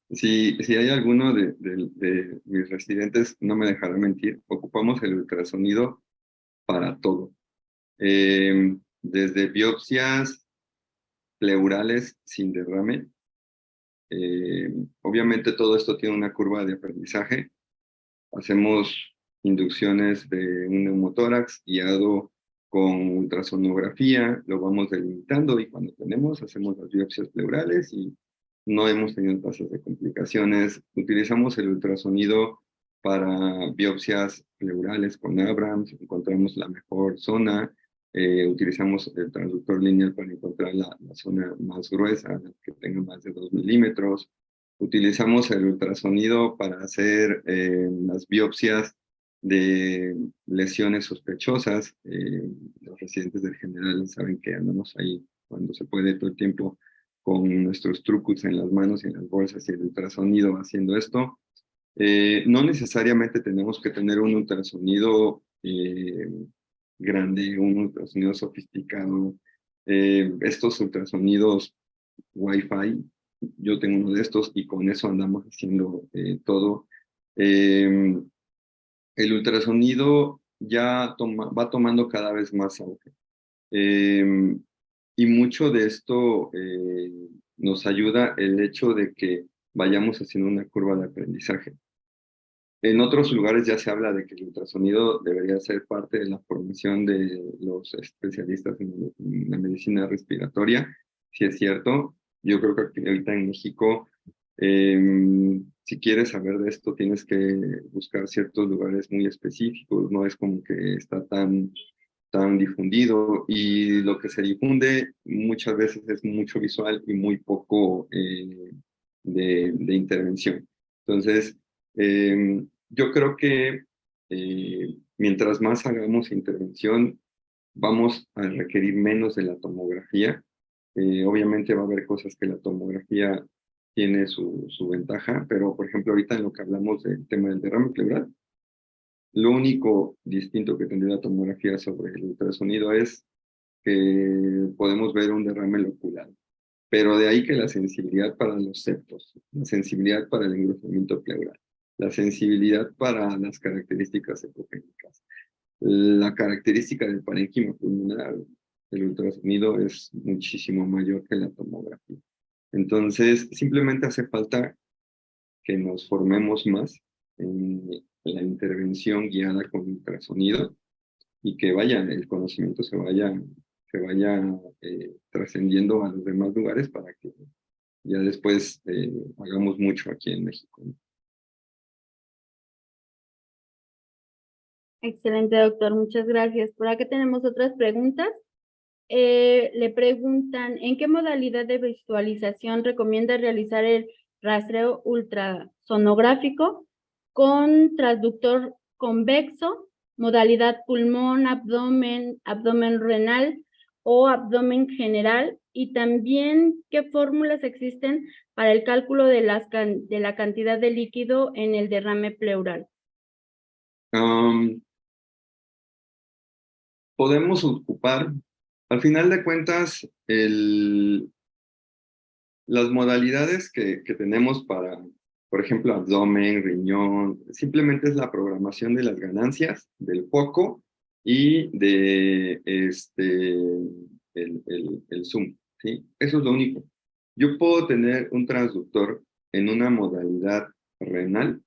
Si hay alguno de mis residentes, no me dejará mentir, ocupamos el ultrasonido para todo. Desde biopsias pleurales sin derrame. Obviamente todo esto tiene una curva de aprendizaje. Hacemos inducciones de un neumotórax guiado con ultrasonografía, lo vamos delimitando y cuando hacemos las biopsias pleurales y no hemos tenido tasas de complicaciones. Utilizamos el ultrasonido para biopsias pleurales con Abrams, encontramos la mejor zona, utilizamos el transductor lineal para encontrar la zona más gruesa, que tenga más de 2 milímetros. Utilizamos el ultrasonido para hacer las biopsias de lesiones sospechosas. Los residentes del general saben que andamos ahí cuando se puede todo el tiempo con nuestros trucos en las manos y en las bolsas y el ultrasonido haciendo esto. No necesariamente tenemos que tener un ultrasonido grande, un ultrasonido sofisticado. Estos ultrasonidos Wi-Fi, yo tengo uno de estos y con eso andamos haciendo todo. El ultrasonido ya va tomando cada vez más auge. Y mucho de esto nos ayuda el hecho de que vayamos haciendo una curva de aprendizaje. En otros lugares ya se habla de que el ultrasonido debería ser parte de la formación de los especialistas en la medicina respiratoria. Si es cierto, yo creo que ahorita en México, si quieres saber de esto, tienes que buscar ciertos lugares muy específicos, no es como que está tan difundido y lo que se difunde muchas veces es mucho visual y muy poco de intervención. Entonces, yo creo que mientras más hagamos intervención, vamos a requerir menos de la tomografía. Obviamente va a haber cosas que la tomografía tiene su ventaja, pero por ejemplo ahorita en lo que hablamos del tema del derrame pleural, lo único distinto que tendría la tomografía sobre el ultrasonido es que podemos ver un derrame locular. Pero de ahí que la sensibilidad para los septos, la sensibilidad para el engrosamiento pleural, la sensibilidad para las características ecogénicas, la característica del parénquima pulmonar, el ultrasonido es muchísimo mayor que la tomografía. Entonces, simplemente hace falta que nos formemos más en la intervención guiada con ultrasonido y que el conocimiento se vaya trascendiendo a los demás lugares para que ya después hagamos mucho aquí en México. Excelente, doctor. Muchas gracias. Por acá tenemos otras preguntas. Le preguntan, ¿en qué modalidad de visualización recomienda realizar el rastreo ultrasonográfico con transductor convexo, modalidad pulmón, abdomen, abdomen renal o abdomen general? Y también, ¿qué fórmulas existen para el cálculo de la cantidad de líquido en el derrame pleural? Podemos ocupar, al final de cuentas, las modalidades que tenemos para, por ejemplo, abdomen, riñón, simplemente es la programación de las ganancias, del foco y de el zoom, ¿sí? Eso es lo único. Yo puedo tener un transductor en una modalidad renal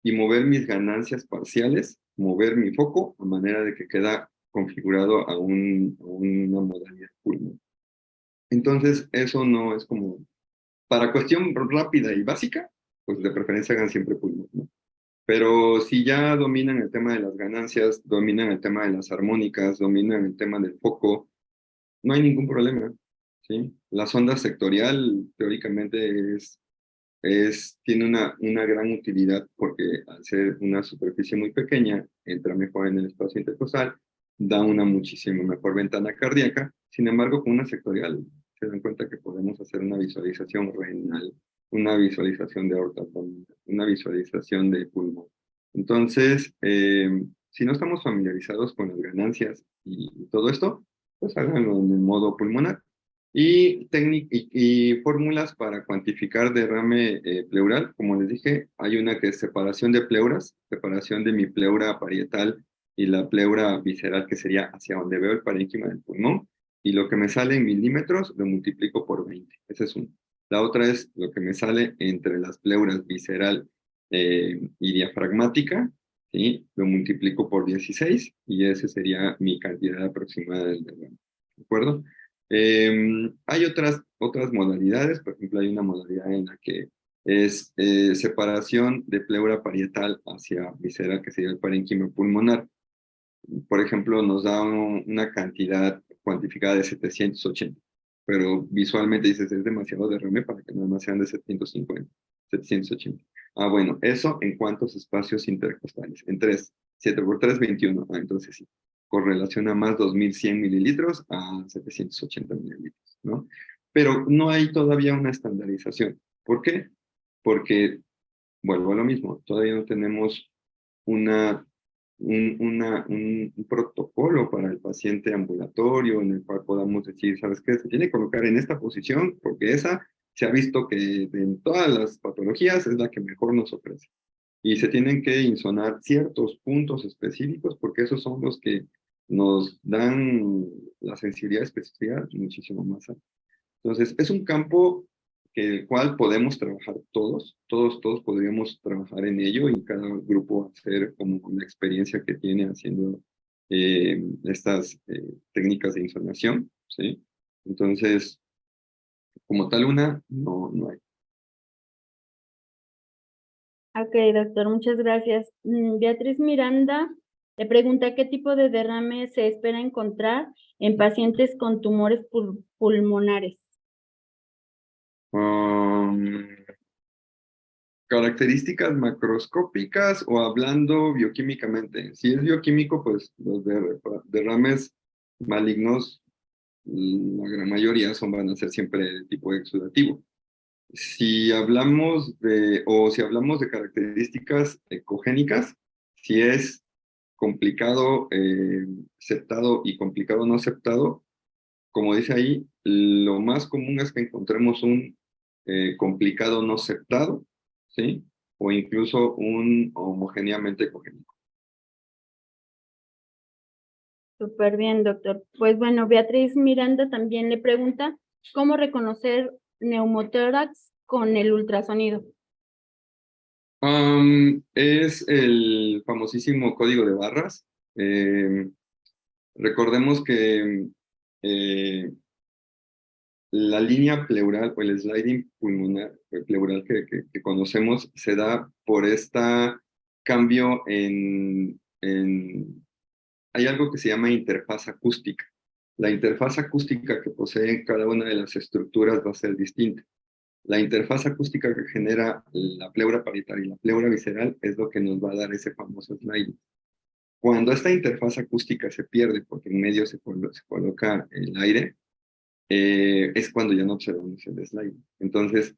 y mover mis ganancias parciales, mover mi foco a manera de que queda configurado a una modalidad pulmón. Entonces, eso no es como, para cuestión rápida y básica, pues de preferencia hagan siempre pulmón, ¿no? Pero si ya dominan el tema de las ganancias, dominan el tema de las armónicas, dominan el tema del foco, no hay ningún problema, ¿sí? La sonda sectorial teóricamente es tiene una gran utilidad porque al ser una superficie muy pequeña, entra mejor en el espacio intercostal, da una muchísimo mejor ventana cardíaca. Sin embargo, con una sectorial se dan cuenta que podemos hacer una visualización renal, una visualización de aorta abdominal, una visualización de pulmón. Entonces, si no estamos familiarizados con las ganancias y todo esto, pues háganlo en el modo pulmonar. Y fórmulas para cuantificar derrame pleural, como les dije, hay una que es separación de pleuras, separación de mi pleura parietal y la pleura visceral, que sería hacia donde veo el parénquima del pulmón, y lo que me sale en milímetros lo multiplico por 20. Esa es una. La otra es lo que me sale entre las pleuras visceral y diafragmática, ¿sí? Lo multiplico por 16 y esa sería mi cantidad aproximada del derrame. ¿De acuerdo? Hay otras modalidades, por ejemplo, hay una modalidad en la que es separación de pleura parietal hacia visceral, que sería el parénquima pulmonar. Por ejemplo, nos da una cantidad cuantificada de 780, pero visualmente dices, es demasiado derrame para que nada más sean de 750, 780. Ah, bueno, eso en cuántos espacios intercostales, en 3, 7 por 3, 21. Ah, entonces sí, correlaciona más 2100 mililitros a 780 mililitros, ¿no? Pero no hay todavía una estandarización. ¿Por qué? Porque, vuelvo a lo mismo, todavía no tenemos una un protocolo para el paciente ambulatorio en el cual podamos decir, ¿sabes qué? Se tiene que colocar en esta posición porque esa se ha visto que en todas las patologías es la que mejor nos ofrece. Y se tienen que insonar ciertos puntos específicos porque esos son los que nos dan la sensibilidad especial muchísimo más alta. Entonces, es un campo el cual podemos trabajar todos podríamos trabajar en ello y cada grupo hacer como la experiencia que tiene haciendo estas técnicas de insolación, ¿sí? Entonces, como tal no hay. Ok, doctor, muchas gracias. Beatriz Miranda le pregunta qué tipo de derrame se espera encontrar en pacientes con tumores pulmonares. Características macroscópicas o hablando bioquímicamente. Si es bioquímico, pues los derrames malignos, la gran mayoría van a ser siempre de tipo exudativo. Si hablamos de características ecogénicas, si es complicado septado y complicado no septado, como dice ahí, lo más común es que encontremos un complicado no septado, ¿sí? O incluso un homogéneamente ecogénico. Súper bien, doctor. Pues bueno, Beatriz Miranda también le pregunta cómo reconocer neumotórax con el ultrasonido. Es el famosísimo código de barras. Recordemos que la línea pleural o el sliding pulmonar pleural que conocemos se da por este cambio hay algo que se llama interfaz acústica. La interfaz acústica que poseen cada una de las estructuras va a ser distinta. La interfaz acústica que genera la pleura parietal y la pleura visceral es lo que nos va a dar ese famoso sliding. Cuando esta interfaz acústica se pierde porque en medio se coloca el aire, es cuando ya no observamos el sliding. Entonces,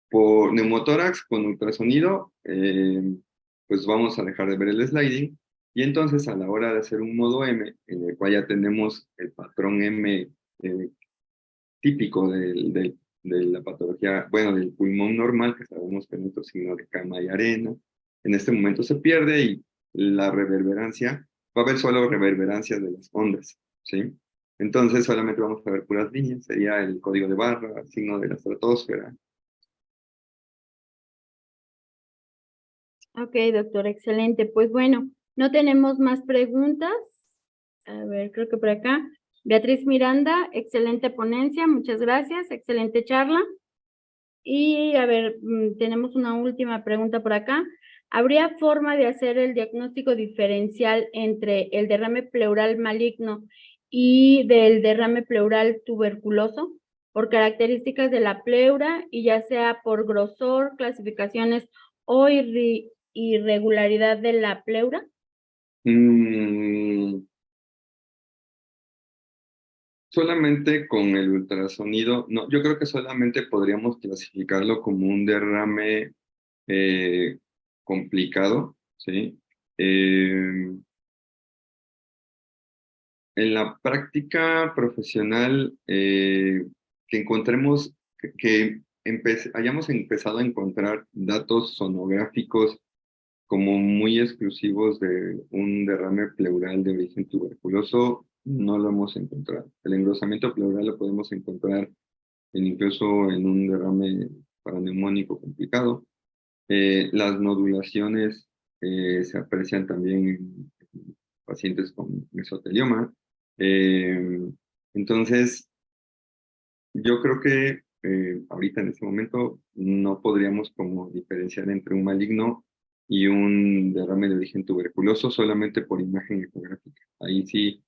por neumotórax con ultrasonido, pues vamos a dejar de ver el sliding. Y entonces, a la hora de hacer un modo M, en el cual ya tenemos el patrón M típico de la patología, bueno, del pulmón normal, que sabemos que es nuestro signo de cama y arena, en este momento se pierde y la reverberancia, va a haber solo reverberancias de las ondas, ¿sí? Entonces solamente vamos a ver puras líneas, sería el código de barra, signo de la estratosfera. Ok, doctor, excelente. Pues bueno, no tenemos más preguntas. A ver, creo que por acá. Beatriz Miranda, excelente ponencia, muchas gracias, excelente charla. Y a ver, tenemos una última pregunta por acá. ¿Habría forma de hacer el diagnóstico diferencial entre el derrame pleural maligno y del derrame pleural tuberculoso? por características de la pleura y ya sea por grosor, clasificaciones o irregularidad de la pleura? Solamente con el ultrasonido, no, yo creo que solamente podríamos clasificarlo como un derrame complicado, ¿sí? En la práctica profesional, que encontremos, que hayamos empezado a encontrar datos sonográficos como muy exclusivos de un derrame pleural de origen tuberculoso, no lo hemos encontrado. El engrosamiento pleural lo podemos encontrar incluso en un derrame paraneumónico complicado. Las nodulaciones se aprecian también en pacientes con mesotelioma. Entonces, yo creo que ahorita en este momento no podríamos como diferenciar entre un maligno y un derrame de origen tuberculoso solamente por imagen ecográfica. Ahí sí,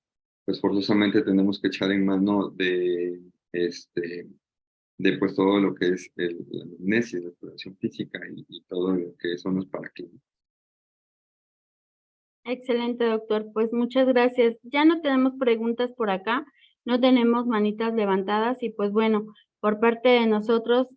pues forzosamente tenemos que echar en mano de pues todo lo que es la anamnesis, la exploración física y todo lo que son los paraclínicos. Excelente, doctor. Pues muchas gracias. Ya no tenemos preguntas por acá, no tenemos manitas levantadas y pues bueno, por parte de nosotros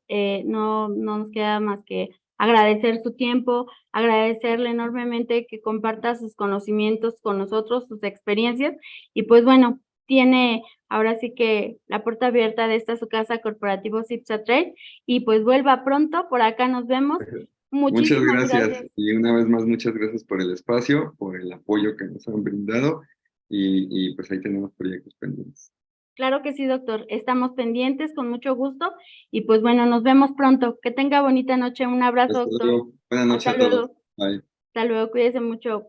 no nos queda más que agradecer su tiempo, agradecerle enormemente que comparta sus conocimientos con nosotros, sus experiencias y pues bueno, tiene ahora sí que la puerta abierta de esta su casa corporativo CIPSA Trade y pues vuelva pronto, por acá nos vemos. Muchas Muchísimas gracias. Y una vez más, muchas gracias por el espacio, por el apoyo que nos han brindado y pues ahí tenemos proyectos pendientes. Claro que sí, doctor. Estamos pendientes con mucho gusto y pues bueno, nos vemos pronto. Que tenga bonita noche. Un abrazo, Hasta doctor. luego. Buenas noches Hasta a todos. luego. Bye. Hasta luego. Cuídese mucho.